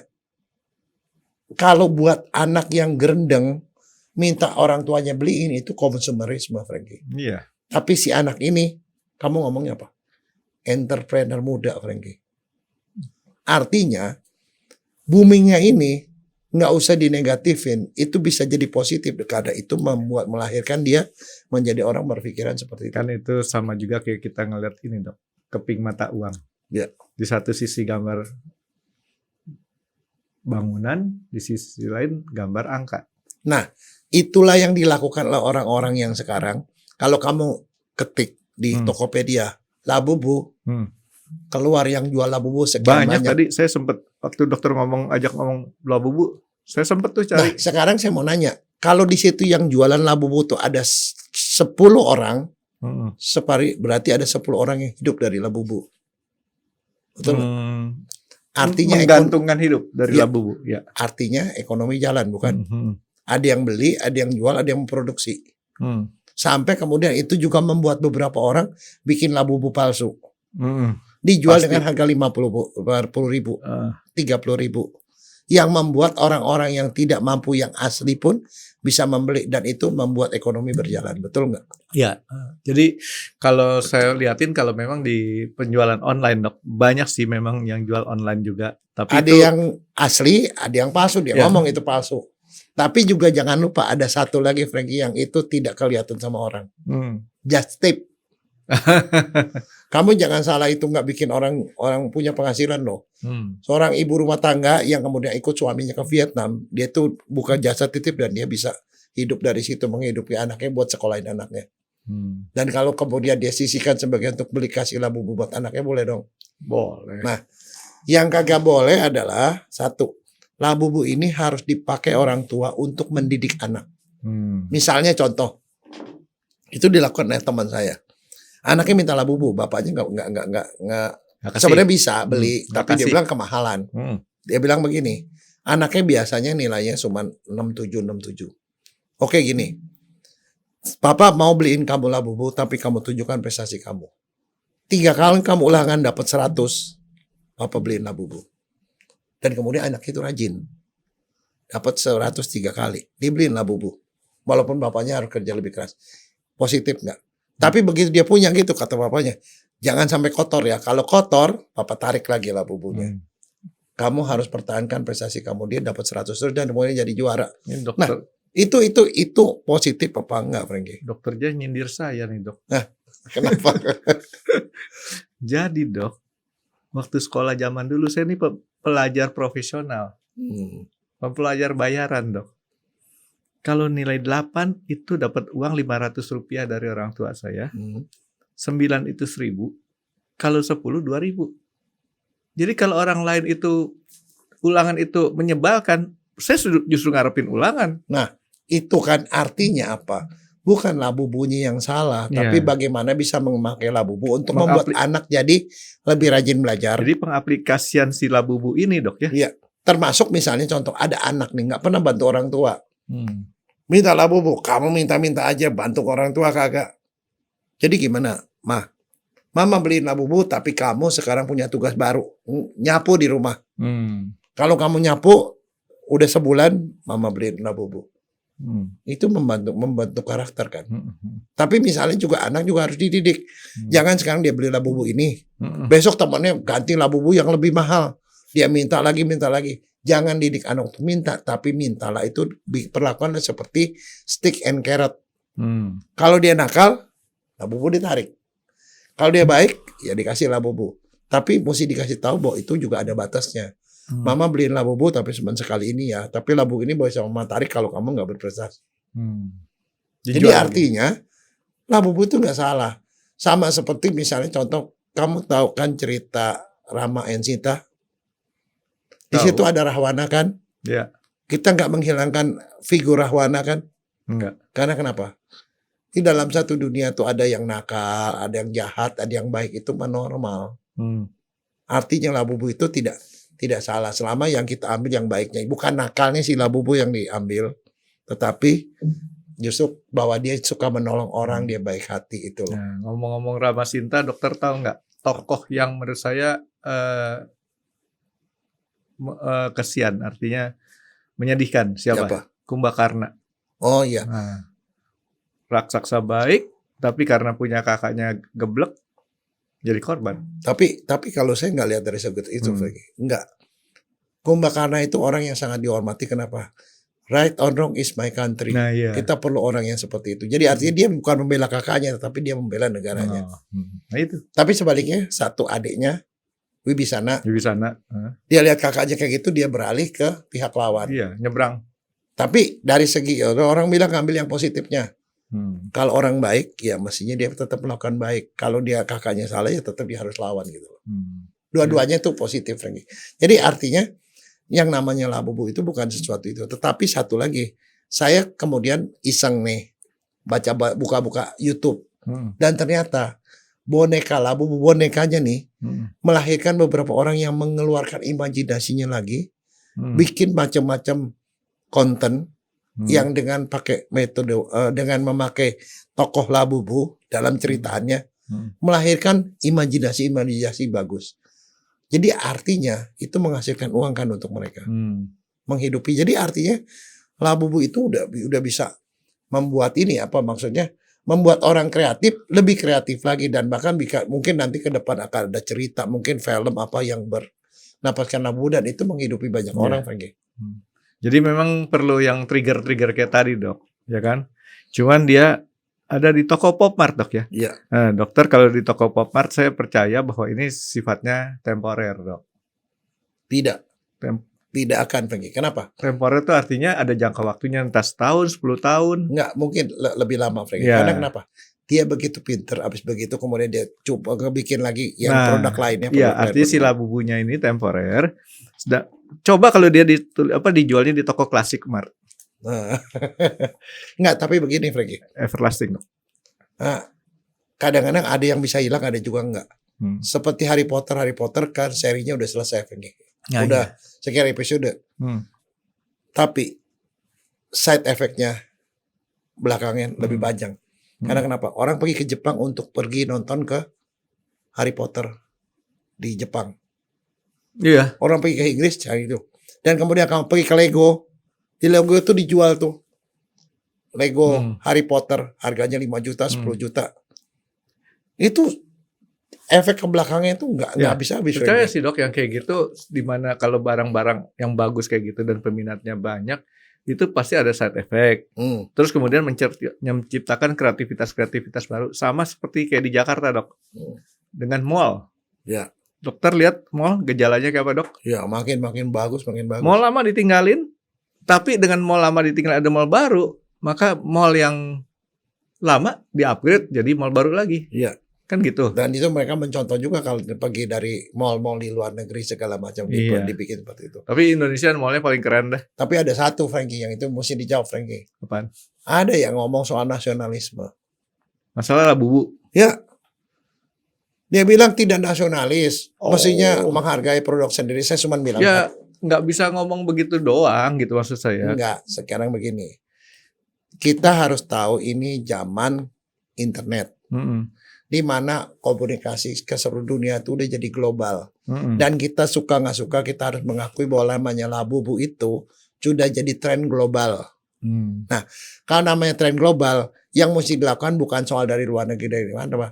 kalau buat anak yang gerendeng minta orang tuanya beliin itu konsumerisme, Frankie. Iya. Tapi si anak ini, kamu ngomongnya apa? Entrepreneur muda, Frankie. Artinya, boomingnya ini nggak usah dinegatifin, itu bisa jadi positif karena itu melahirkan dia menjadi orang berpikiran seperti itu. Kan itu sama juga kayak kita ngeliat ini dok, keping mata uang. Ya. Di satu sisi gambar bangunan, di sisi lain gambar angka. Nah, itulah yang dilakukan oleh orang-orang yang sekarang. Kalau kamu ketik di Tokopedia, Labubu, keluar yang jual Labubu sekian Banyak banyak. tadi saya sempat waktu dokter ajak ngomong Labubu, saya sempat tuh Nah, cari. sekarang saya mau nanya, kalau di situ yang jualan Labubu tuh ada 10 orang, berarti ada 10 orang yang hidup dari Labubu. Betul nggak? Artinya menggantungkan hidup dari Ya. Labubu, ya. artinya ekonomi jalan, bukan? Ada yang beli, ada yang jual, ada yang memproduksi. Sampai kemudian itu juga membuat beberapa orang bikin Labubu palsu. Dijual Pasti. dengan harga 50.000, 30.000. Yang membuat orang-orang yang tidak mampu yang asli pun bisa membeli. Dan itu membuat ekonomi berjalan. Betul nggak? Ya, jadi kalau saya liatin kalau memang di penjualan online dok, banyak sih memang yang jual online juga. Tapi Ada itu, yang asli, ada yang palsu. Dia Ya. ngomong itu palsu. Tapi juga jangan lupa ada satu lagi Frankie yang itu tidak kelihatan sama orang. Just tip. Kamu jangan salah itu nggak bikin orang punya penghasilan loh. Seorang ibu rumah tangga yang kemudian ikut suaminya ke Vietnam, dia tuh buka jasa titip dan dia bisa hidup dari situ, menghidupi anaknya buat sekolahin anaknya. Dan kalau kemudian dia sisihkan sebagian untuk beli kasih Labubu buat anaknya, boleh dong. boleh. Nah, yang kagak boleh adalah satu, Labubu ini harus dipakai orang tua untuk mendidik anak. Misalnya contoh, itu dilakukan oleh teman saya. Anaknya minta Labubu, bapaknya nggak sebenarnya bisa beli, Nggak tapi dia kasih. bilang kemahalan. Dia bilang begini, anaknya biasanya nilainya cuma 67. Oke gini, Papa mau beliin kamu Labubu, tapi kamu tunjukkan prestasi kamu. 3 kali kamu ulangan dapat 100, Papa beliin Labubu. Dan kemudian anak itu rajin, dapat 103 kali, dibeliin Labubu. Walaupun bapaknya harus kerja lebih keras. Positif nggak? Tapi begitu dia punya gitu, kata bapaknya, jangan sampai kotor ya. Kalau kotor, Papa tarik lagi Labubunya. Kamu harus pertahankan prestasi kamu. Dia dapat 100 terus dan kemudian jadi juara. Ini dokter, Itu positif apa enggak, Frankie? dokter dia nyindir saya nih dok. Kenapa? Jadi dok, waktu sekolah zaman dulu saya ini pelajar profesional, pelajar bayaran dok. Kalau nilai 8 itu dapat uang 500 rupiah dari orang tua saya. 9 itu 1.000. Kalau 10 2.000. Jadi kalau orang lain itu ulangan itu menyebalkan, saya justru ngarepin ulangan. Itu kan artinya apa? Bukan Labubunya yang salah, tapi bagaimana bisa memakai Labubu untuk membuat anak jadi lebih rajin belajar. Jadi pengaplikasian si Labubu ini dok ya. Iya. Termasuk misalnya contoh ada anak nih nggak pernah bantu orang tua. Minta Labubu, kamu minta-minta aja, bantu orang tua kagak. Jadi gimana, Mama beliin Labubu, tapi kamu sekarang punya tugas baru, nyapu di rumah. Kalau kamu nyapu, udah sebulan, Mama beliin Labubu. Itu membentuk karakter kan. Tapi misalnya juga anak juga harus dididik. Jangan sekarang dia beli Labubu ini, besok temannya ganti Labubu yang lebih mahal. Dia minta lagi. Jangan didik anak untuk minta, tapi mintalah itu perlakuan seperti stick and carrot. Kalau dia nakal, Labubu ditarik. Kalau dia baik, ya dikasih Labubu. Tapi mesti dikasih tahu bahwa itu juga ada batasnya. Mama beliin Labubu tapi cuma sekali ini ya. Tapi Labubu ini boleh sama Mama tarik kalau kamu nggak berprestasi. Jadi artinya Labubu itu nggak salah. Sama seperti misalnya contoh, kamu tahu kan cerita Rama and Sita? Di situ ada Rahwana kan? Ya. Kita nggak menghilangkan figur Rahwana kan? Enggak. Karena kenapa? Di dalam satu dunia tuh ada yang nakal, ada yang jahat, ada yang baik, itu mah normal. Artinya Labubu itu tidak salah selama yang kita ambil yang baiknya. Bukan nakalnya si Labubu yang diambil, tetapi justru bahwa dia suka menolong orang, dia baik hati itu loh. Nah, ngomong-ngomong Ramasinta, dokter tahu nggak tokoh yang menurut saya kesian, artinya menyedihkan, siapa? Kumbakarna. Oh iya. Nah, raksasa baik, tapi karena punya kakaknya geblek, jadi korban. Tapi kalau saya nggak lihat dari segi itu, enggak. Kumbakarna itu orang yang sangat dihormati. Kenapa? Right or wrong is my country. Nah, iya. Kita perlu orang yang seperti itu. Jadi artinya dia bukan membela kakaknya, tapi dia membela negaranya. Nah itu. Tapi sebaliknya, satu adiknya, Wibisana, dia lihat kakaknya kayak gitu, dia beralih ke pihak lawan. Iya, nyebrang. Tapi dari segi orang bilang ngambil yang positifnya. Kalau orang baik, ya mestinya dia tetap melakukan baik. Kalau dia kakaknya salah, ya tetap dia harus lawan gitu. Dua-duanya itu positif, Franky. Jadi artinya yang namanya Labubu itu bukan sesuatu itu. Tetapi satu lagi, saya kemudian iseng nih buka-buka YouTube, dan ternyata boneka Labubu, bonekanya nih melahirkan beberapa orang yang mengeluarkan imajinasinya lagi, bikin macam-macam konten. Yang dengan pakai metode dengan memakai tokoh Labubu dalam ceritaannya melahirkan imajinasi bagus. Jadi artinya itu menghasilkan uang kan untuk mereka menghidupi. Jadi artinya Labubu itu udah bisa membuat ini maksudnya membuat orang kreatif lebih kreatif lagi, dan bahkan mungkin nanti ke depan akan ada cerita, mungkin film apa yang bernapaskan Labubu, dan itu menghidupi banyak orang, Franky. Jadi memang perlu yang trigger-trigger kayak tadi, Dok, ya kan? Cuman dia ada di toko Popmart, Dok, ya? Iya. Nah, dokter, kalau di toko Popmart saya percaya bahwa ini sifatnya temporer, Dok. Tidak akan pergi. Kenapa? Temporer itu artinya ada jangka waktunya, entah setahun, 10 tahun. Enggak, mungkin lebih lama, Franky. Karena kenapa? Dia begitu pinter, habis begitu kemudian dia coba bikin lagi yang produk lainnya. Iya, artinya si Labubunya ini temporer. Coba kalau dia dijualnya di toko klasik Mart. Enggak, tapi begini, Franky. Everlasting. Kadang-kadang ada yang bisa hilang, ada juga enggak. Seperti Harry Potter kan serinya udah selesai, Franky. Udah sekian episode. Tapi side effect-nya belakangnya lebih panjang. Karena kenapa? Orang pergi ke Jepang untuk pergi nonton ke Harry Potter di Jepang. Iya. Orang pergi ke Inggris cari itu. Dan kemudian kamu pergi ke Lego. Di Lego itu dijual tuh. Lego Harry Potter harganya 5 juta, 10 juta. Itu efek ke belakangnya itu nggak bisa habis. Percaya sih, Dok, yang kayak gitu, dimana kalau barang-barang yang bagus kayak gitu dan peminatnya banyak, itu pasti ada side effect. Terus kemudian menciptakan kreativitas baru. Sama seperti kayak di Jakarta, Dok. Dengan mall. Ya. Dokter lihat mall, gejalanya kayak apa, Dok? Ya, makin bagus. Mall lama ditinggalin, tapi dengan mall lama ditinggal ada mall baru, maka mall yang lama di-upgrade jadi mall baru lagi. Iya. Kan gitu. Dan itu mereka mencontoh juga kalau pergi dari mall-mall di luar negeri segala macam dibikin seperti itu. Tapi Indonesia mallnya paling keren dah. Tapi ada satu, Franky, yang itu mesti dijawab, Franky. Apaan? Ada yang ngomong soal nasionalisme. Masalah Labubu. Ya. Dia bilang tidak nasionalis, mestinya menghargai produk sendiri. Saya cuma bilang nggak bisa ngomong begitu doang gitu maksud saya. Enggak, sekarang begini. Kita harus tahu ini zaman internet. Di mana komunikasi ke seluruh dunia itu udah jadi global. Dan kita suka nggak suka, kita harus mengakui bahwa namanya Labubu itu sudah jadi tren global. Nah, kalau namanya tren global, yang mesti dilakukan bukan soal dari luar negeri, dari mana, Pak.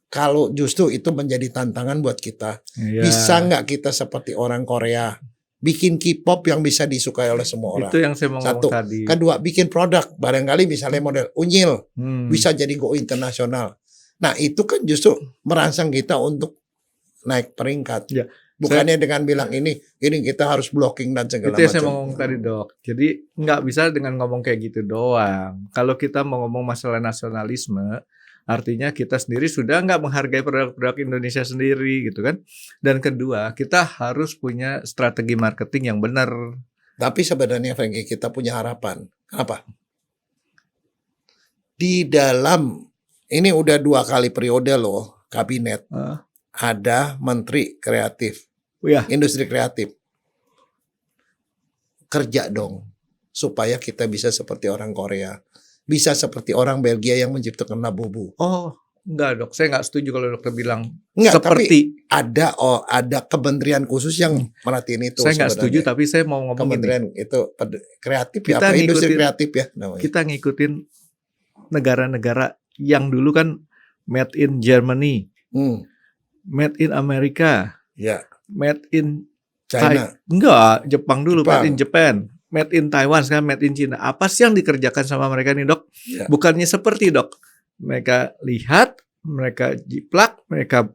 Kalau justru itu menjadi tantangan buat kita. Bisa nggak kita seperti orang Korea, bikin K-pop yang bisa disukai oleh semua orang. Itu yang saya mau ngomong tadi. Kedua, bikin produk. Barangkali misalnya model Unyil, bisa jadi go internasional. Nah, itu kan justru merangsang kita untuk naik peringkat. Ya, bukannya dengan bilang ini kita harus blocking dan segala macam. Itu yang saya mau ngomong tadi, Dok. Jadi nggak bisa dengan ngomong kayak gitu doang. Kalau kita mau ngomong masalah nasionalisme, artinya kita sendiri sudah nggak menghargai produk-produk Indonesia sendiri gitu kan. Dan kedua, kita harus punya strategi marketing yang benar. Tapi sebenarnya, Franky, kita punya harapan. Kenapa? Di dalam ini udah 2 kali periode loh kabinet ada menteri kreatif, industri kreatif. Kerja dong supaya kita bisa seperti orang Korea, bisa seperti orang Belgia yang menciptakan labubu. Oh, enggak dok, saya nggak setuju kalau dokter bilang Enggak, seperti. tapi ada kementerian khusus yang merhatiin itu. Saya nggak setuju, tapi saya mau ngomong kementerian itu kreatif ya, kita apa industri kreatif ya namanya. Kita ngikutin negara-negara yang dulu kan made in Germany, made in Amerika, ya, made in China. Enggak, Jepang dulu, Jepang. made in Japan, made in Taiwan, sekarang made in China. Apa sih yang dikerjakan sama mereka nih dok? Ya. Bukannya seperti dok, mereka lihat, mereka jiplak, mereka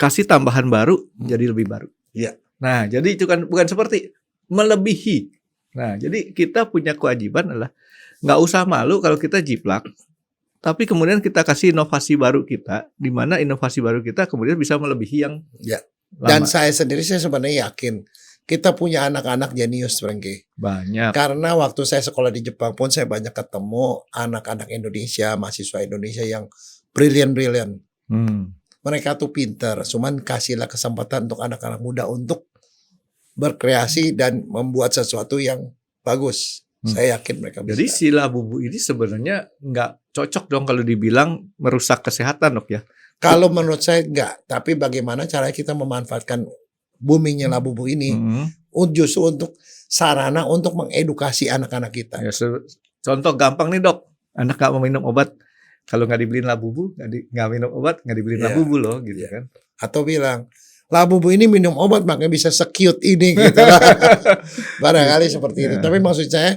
kasih tambahan baru, jadi lebih baru. Ya. Nah, jadi itu kan bukan seperti melebihi. Nah, jadi kita punya kewajiban adalah nggak usah malu kalau kita jiplak, tapi kemudian kita kasih inovasi baru kita, di mana inovasi baru kita kemudian bisa melebihi yang Ya. lama. Dan saya sebenarnya yakin kita punya anak-anak jenius, Frankie. Banyak. Karena waktu saya sekolah di Jepang pun saya banyak ketemu anak-anak Indonesia, mahasiswa Indonesia yang brilian. Mereka tuh pinter, cuman kasihlah kesempatan untuk anak-anak muda untuk berkreasi dan membuat sesuatu yang bagus. Saya yakin mereka bisa. Jadi si labubu ini sebenarnya nggak cocok dong kalau dibilang merusak kesehatan dok ya. Kalau menurut saya enggak, tapi bagaimana caranya kita memanfaatkan boomingnya labubu ini justru untuk sarana untuk mengedukasi anak-anak kita. Ya, contoh gampang nih dok, anak nggak mau minum obat, kalau nggak dibeliin labubu, nggak minum obat, nggak dibeliin labubu loh, gitu kan? Atau bilang labubu ini minum obat makanya bisa se-cute ini, gitu lah. Barangkali seperti itu. Tapi maksud saya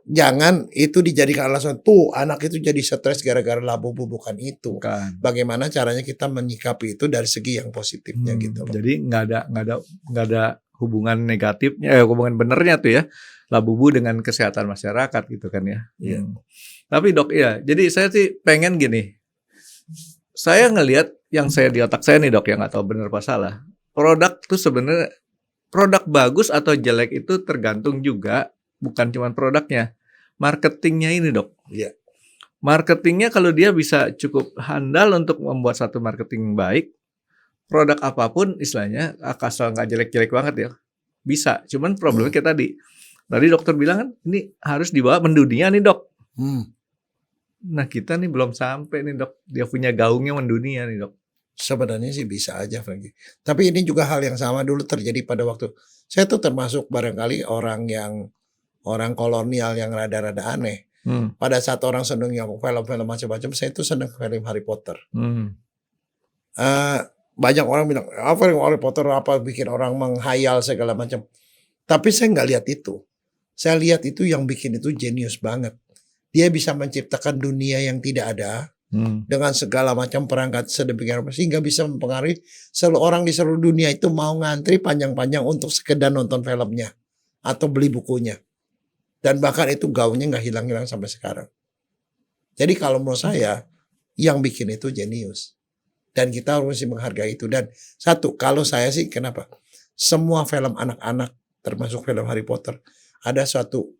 jangan itu dijadikan alasan tuh anak itu jadi stres gara-gara labubu, bukan itu. Bukan. Bagaimana caranya kita menyikapi itu dari segi yang positifnya gitu loh. Jadi nggak ada hubungan negatifnya, hubungan benernya tuh ya labubu dengan kesehatan masyarakat gitu kan ya. Tapi dok ya, jadi saya sih pengen gini. Saya ngelihat yang saya di otak saya nih dok, yang nggak tahu bener apa salah. Produk tuh sebenarnya produk bagus atau jelek itu tergantung juga. Bukan cuma produknya, marketingnya ini dok. Iya. Marketingnya kalau dia bisa cukup handal untuk membuat satu marketing baik, produk apapun istilahnya, asal nggak jelek-jelek banget ya, bisa. Cuman problemnya kayak tadi dokter bilang kan, ini harus dibawa mendunia nih dok. Nah kita nih belum sampai nih dok, dia punya gaungnya mendunia nih dok. Sebenarnya sih bisa aja Frankie. Tapi ini juga hal yang sama dulu terjadi pada waktu saya tuh termasuk barangkali orang kolonial yang rada-rada aneh. Pada saat orang seneng yang film-film macam-macam, saya tuh seneng film Harry Potter. Banyak orang bilang, apa yang Harry Potter apa bikin orang menghayal segala macam. Tapi saya nggak lihat itu. Saya lihat itu yang bikin itu jenius banget. Dia bisa menciptakan dunia yang tidak ada dengan segala macam perangkat sedemikian rupa sehingga bisa mempengaruhi seluruh orang di seluruh dunia itu mau ngantri panjang-panjang untuk sekedar nonton filmnya atau beli bukunya. Dan bahkan itu gaunnya nggak hilang-hilang sampai sekarang. Jadi kalau menurut saya yang bikin itu jenius. Dan kita harus menghargai itu. Dan satu, kalau saya sih kenapa? Semua film anak-anak termasuk film Harry Potter ada suatu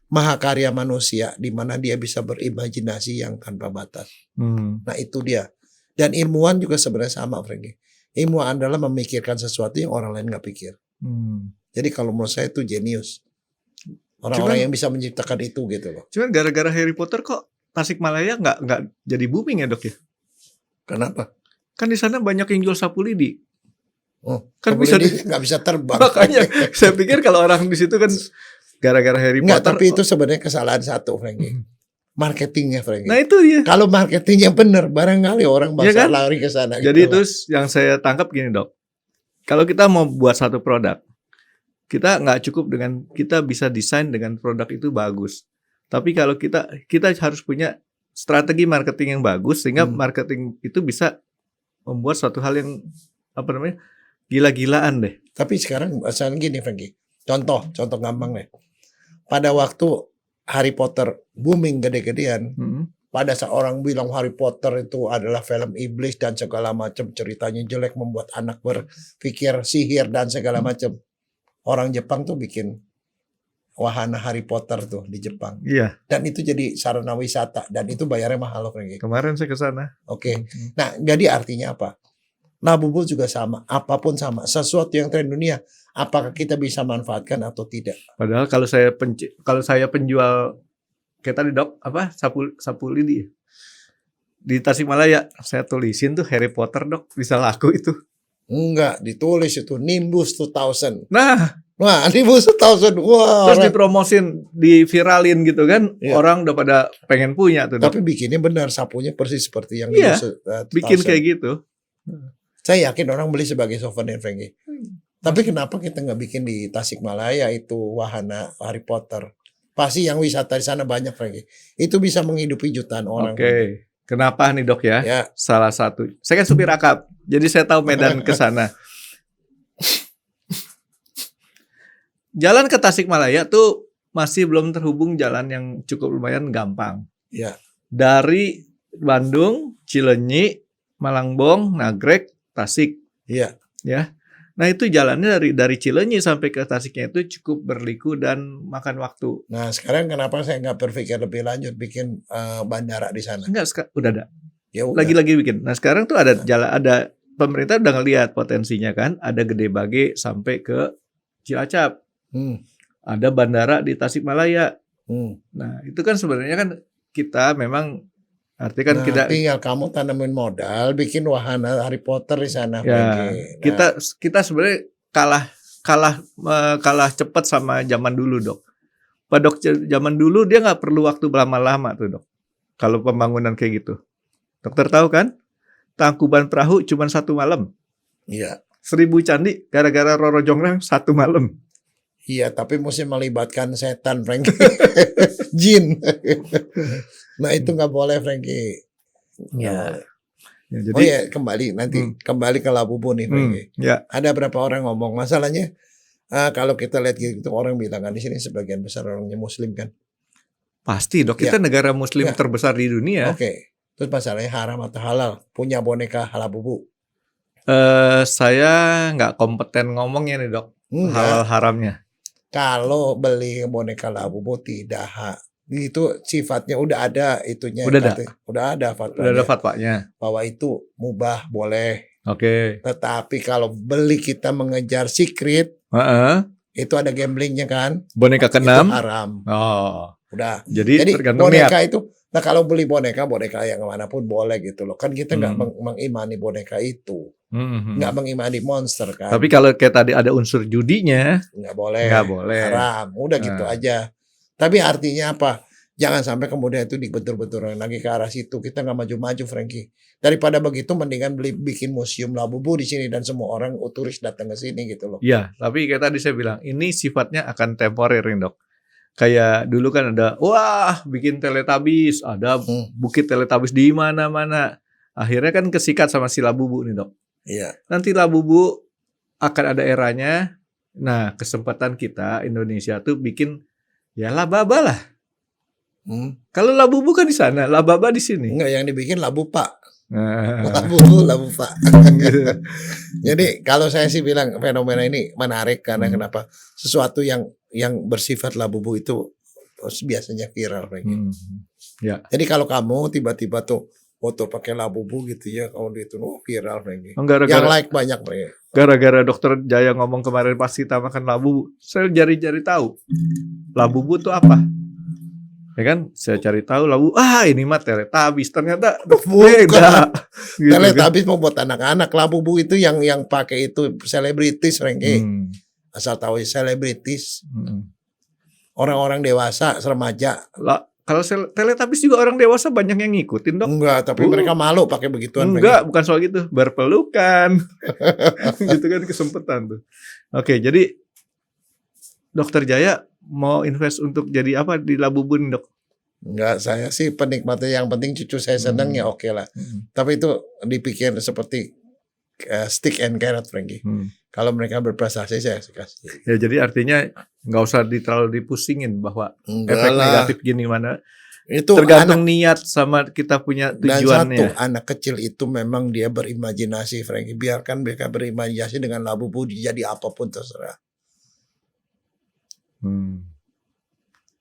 mahakarya manusia di mana dia bisa berimajinasi yang tanpa batas. Nah itu dia. Dan ilmuwan juga sebenarnya sama, Frankie. Ilmuwan adalah memikirkan sesuatu yang orang lain nggak pikir. Jadi kalau menurut saya itu jenius. Orang-orang yang bisa menciptakan itu gitu loh. Cuman gara-gara Harry Potter kok Tasikmalaya nggak jadi booming ya dok ya? Kenapa? Kan di sana banyak yang jual sapu lidi. Kan bisa nggak bisa terbang. Makanya saya pikir kalau orang di situ kan gara-gara Harry Potter. Tapi itu sebenarnya kesalahan satu, Frankie. Marketingnya, Frankie. Nah itu ya. Kalau marketingnya benar, barangkali orang bakal lari ke sana. Jadi gitu itu yang saya tangkap gini dok. Kalau kita mau buat satu produk, kita nggak cukup dengan kita bisa desain dengan produk itu bagus. Tapi kalau kita harus punya strategi marketing yang bagus sehingga marketing itu bisa membuat suatu hal yang gila-gilaan deh. Tapi sekarang misalnya gini Frankie. Contoh gampang deh. Pada waktu Harry Potter booming gede-gedean, pada saat orang bilang Harry Potter itu adalah film iblis dan segala macam, ceritanya jelek, membuat anak berpikir sihir dan segala macam. Orang Jepang tuh bikin wahana Harry Potter tuh di Jepang. Iya, Dan itu jadi sarana wisata dan itu bayarnya mahal loh Frankie. kemarin saya ke sana. Oke. Nah, jadi artinya apa? Labubu juga sama, apapun sama, sesuatu yang tren dunia, apakah kita bisa manfaatkan atau tidak? Padahal kalau saya penjual kayak tadi Dok, apa sapu lidi di Tasikmalaya, saya tulisin tuh Harry Potter Dok, bisa laku itu. Enggak, ditulis itu Nimbus 2000. Nah, Wah, Nimbus 2000. Wah, terus dipromosin, diviralin gitu kan, Iya. orang udah pada pengen punya tuh Dok. tapi bikinnya benar, sapunya persis seperti yang Iya, Nimbus 2000. Bikin kayak gitu. Saya yakin orang beli sebagai souvenir, Frankie. Tapi kenapa kita nggak bikin di Tasikmalaya itu wahana Harry Potter? Pasti yang wisata di sana banyak, Frankie. Itu bisa menghidupi jutaan orang. Oke. Kenapa nih Dok ya? Ya, Salah satu. Saya kan supir akap, jadi saya tahu medan ke sana. Jalan ke Tasikmalaya tuh masih belum terhubung jalan yang cukup lumayan gampang. ya. Dari Bandung, Cileunyi, Malangbong, Nagreg, Tasik, Iya. ya. Nah itu jalannya dari Cileunyi sampai ke Tasiknya itu cukup berliku dan makan waktu. Nah, sekarang kenapa saya nggak berpikir lebih lanjut bikin bandara di sana? Enggak, udah ada. Ya udah. Lagi-lagi bikin. Nah sekarang tuh ada pemerintah udah ngelihat potensinya kan. Ada Gede Bage sampai ke Cilacap. Hmm, Ada bandara di Tasikmalaya. hmm. Nah itu kan sebenarnya kan kita memang artinya kan Nah, kita tinggal kamu tanamin modal, bikin wahana Harry Potter di sana. ya Frankie. kita sebenarnya kalah cepat sama zaman dulu Dok. Pak Dok zaman dulu dia nggak perlu waktu lama-lama tuh Dok. Kalau pembangunan kayak gitu. Dokter tahu kan? Tangkuban Perahu cuma 1 malam. Iya. 1000 candi gara-gara Roro Jonggrang 1 malam. Iya, tapi mesti melibatkan setan, Frankie. Jin. Nah, itu nggak boleh, Frankie. Ya. Ya, Oh ya, kembali kembali ke Labubu nih, Frankie. ya. Ada berapa orang ngomong masalahnya? Kalau kita lihat gitu, orang bilang kan di sini sebagian besar orangnya Muslim kan. Pasti Dok, kita negara Muslim Ya. terbesar di dunia. Oke. Terus masalahnya haram atau halal? Punya boneka Labubu? Saya nggak kompeten ngomongnya nih Dok. Enggak. Halal haramnya. Kalau beli boneka Labubu tidak hak. Itu sifatnya udah ada itunya. Udah ada? Udah ada fatwanya. Udah ada fatwanya. Bahwa itu mubah boleh. Oke. Tetapi kalau beli kita mengejar secret, Heeh. itu ada gamblingnya kan? Boneka Itu keenam. haram. Oh. Udah. Jadi tergantung boneka niat. itu, nah kalau beli boneka yang manapun boleh gitu loh. Kan kita nggak mengimani boneka itu. Nggak mengimani monster kan. Tapi kalau kayak tadi ada unsur judinya, nggak boleh. nggak boleh. Haram. Udah gitu aja. Tapi artinya apa? Jangan sampai kemudian itu dibentur-bentur lagi ke arah situ. Kita nggak maju-maju, Frankie. Daripada begitu, mendingan bikin museum Labubu di sini dan semua orang turis datang ke sini gitu loh. Iya, tapi kayak tadi saya bilang, ini sifatnya akan temporer nih Dok. Kayak dulu kan ada, wah bikin Teletubbies, ada bukit Teletubbies di mana-mana. Akhirnya kan kesikat sama si Labubu nih Dok. Iya. Nanti Labubu akan ada eranya. Nah, kesempatan kita Indonesia tuh bikin ya Lababa lah. Kalau Labubu kan di sana, Lababa di sini. Enggak, yang dibikin Labu Pak. Nah, Labu Pak. Jadi kalau saya sih bilang fenomena ini menarik karena kenapa? Sesuatu yang bersifat Labubu itu biasanya viral. Ya. Jadi kalau kamu tiba-tiba tuh foto pakai Labubu gitu ya, kalau itu viral Frankie. Yang like banyak Frankie. Gara-gara Dokter Jaya ngomong kemarin pas kita makan Labubu, saya jari-jari tahu Labubu tuh apa. Ya kan, saya cari tahu Labubu. Ini mah Teletubbies, ternyata beda. Gitu, Teletubbies mau buat anak-anak. Labubu itu yang pakai itu selebritis Frankie. Asal tahu selebritis. Orang-orang dewasa, remaja. Kalau Teletubbies juga orang dewasa banyak yang ngikutin Dok. Enggak, tapi mereka malu pakai begituan. Enggak, bukan soal gitu. Berpelukan. Gitu kan kesempatan tuh. Oke, jadi Dokter Jaya mau invest untuk jadi apa di Labubu nih Dok? Enggak, saya sih penikmatnya, yang penting cucu saya senang ya oke lah. Tapi itu dipikir seperti stick and carrot Frankie. Kalau mereka berprestasi saya kasih. Ya jadi artinya nggak usah terlalu dipusingin bahwa efek negatif gini mana. Itu tergantung niat sama kita punya tujuannya. Dan satu, anak kecil itu memang dia berimajinasi Frankie. Biarkan mereka berimajinasi dengan Labubu jadi apapun terserah.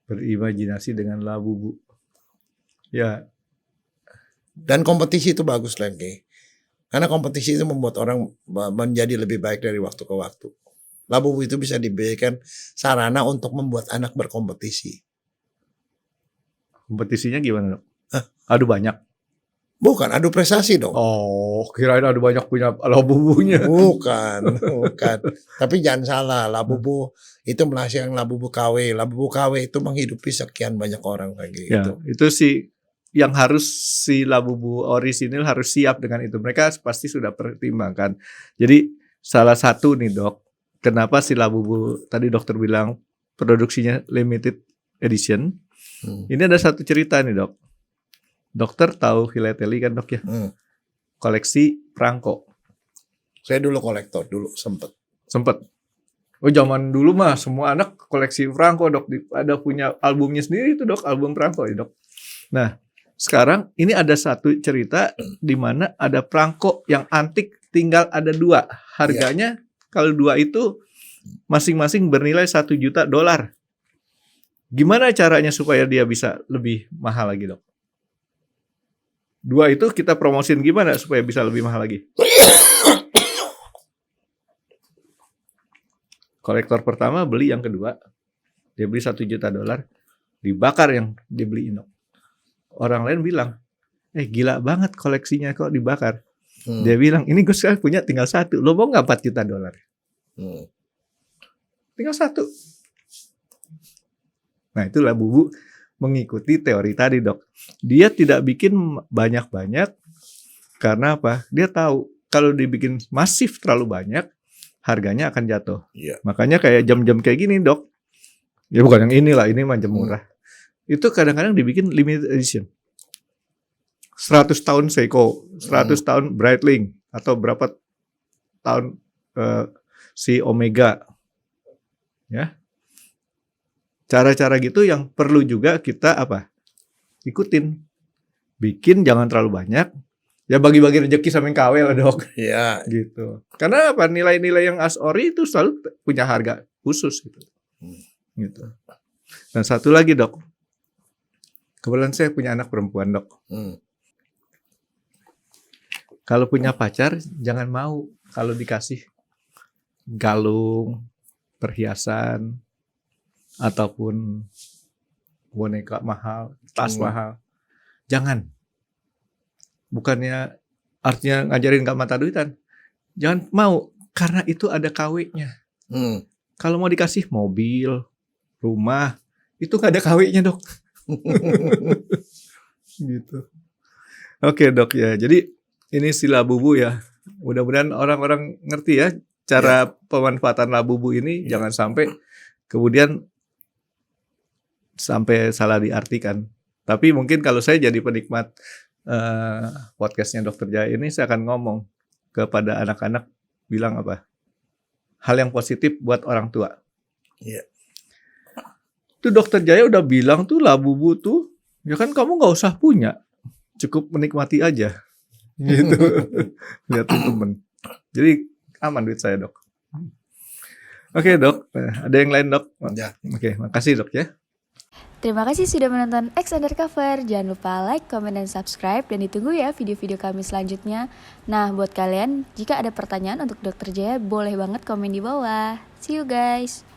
Berimajinasi dengan labubu. Ya. Dan kompetisi itu bagus lagi. Karena kompetisi itu membuat orang menjadi lebih baik dari waktu ke waktu. Labubu itu bisa diberikan sarana untuk membuat anak berkompetisi. Kompetisinya gimana, Dok? Adu banyak. Bukan, adu prestasi dong. Oh, kirain adu banyak punya labubunya. Bukan. Tapi jangan salah, labubu itu menghasilkan labubu KW. Labubu KW itu menghidupi sekian banyak orang lagi. Ya, itu sih yang harus si labubu orisinil harus siap dengan itu. Mereka pasti sudah pertimbangkan. Jadi salah satu nih, Dok, kenapa si labubu tadi dokter bilang produksinya limited edition. Ini ada satu cerita nih, Dok. Dokter tahu filateli kan, Dok ya? Koleksi perangko. Saya dulu kolektor, sempet. Oh, zaman dulu mah semua anak koleksi perangko, Dok. Ada punya albumnya sendiri itu, Dok, album perangko ya, Dok. Nah, sekarang ini ada satu cerita di mana ada perangko yang antik tinggal ada 2. Harganya kalau 2 itu masing-masing bernilai $1 juta. Gimana caranya supaya dia bisa lebih mahal lagi, Dok? 2 itu kita promosin gimana supaya bisa lebih mahal lagi? Kolektor pertama beli yang kedua, dia beli $1 juta, dibakar yang dibeliin, Dok. Orang lain bilang, gila banget koleksinya kok dibakar. Dia bilang, ini gue sekarang punya tinggal 1, lo mau nggak $4 juta? Tinggal 1. Nah, itulah Bubu mengikuti teori tadi, Dok. Dia tidak bikin banyak-banyak karena apa? Dia tahu kalau dibikin masif terlalu banyak, harganya akan jatuh. Makanya kayak jam-jam kayak gini, Dok. Ya bukan yang inilah, ini mah jam murah. Itu kadang-kadang dibikin limited edition. 100 tahun Seiko, 100 tahun Breitling, atau berapa tahun si Omega. Ya. Cara-cara gitu yang perlu juga kita ikutin. Bikin jangan terlalu banyak. Ya bagi-bagi rezeki sama yang KW lah, Dok. Iya. Gitu. Karena nilai-nilai yang asori itu selalu punya harga khusus gitu. Gitu. Dan satu lagi, Dok. Kebetulan saya punya anak perempuan, Dok. Kalau punya pacar jangan mau kalau dikasih galung, perhiasan, ataupun boneka mahal, tas mahal. Jangan. Bukannya artinya ngajarin gak mata duitan. Jangan mau, karena itu ada KW-nya. Kalau mau dikasih mobil, rumah, itu gak ada KW-nya, Dok. Gitu. Oke, Dok ya. Jadi ini si labubu ya. Mudah-mudahan orang-orang ngerti ya cara pemanfaatan labubu ini. Jangan sampai kemudian sampai salah diartikan. Tapi mungkin kalau saya jadi penikmat podcastnya Dokter Jaya ini, saya akan ngomong kepada anak-anak, bilang apa? Hal yang positif buat orang tua. Tuh Dokter Jaya udah bilang tuh labubu tuh, ya kan kamu nggak usah punya, cukup menikmati aja. Gitu. Lihat temen. Jadi aman duit saya, Dok. Oke, Dok. Ada yang lain, Dok? Oke, makasih, Dok ya. Terima kasih sudah menonton X Undercover. Jangan lupa like, comment, dan subscribe. Dan ditunggu ya video-video kami selanjutnya. Nah, buat kalian, jika ada pertanyaan untuk Dokter Jaya, boleh banget komen di bawah. See you guys.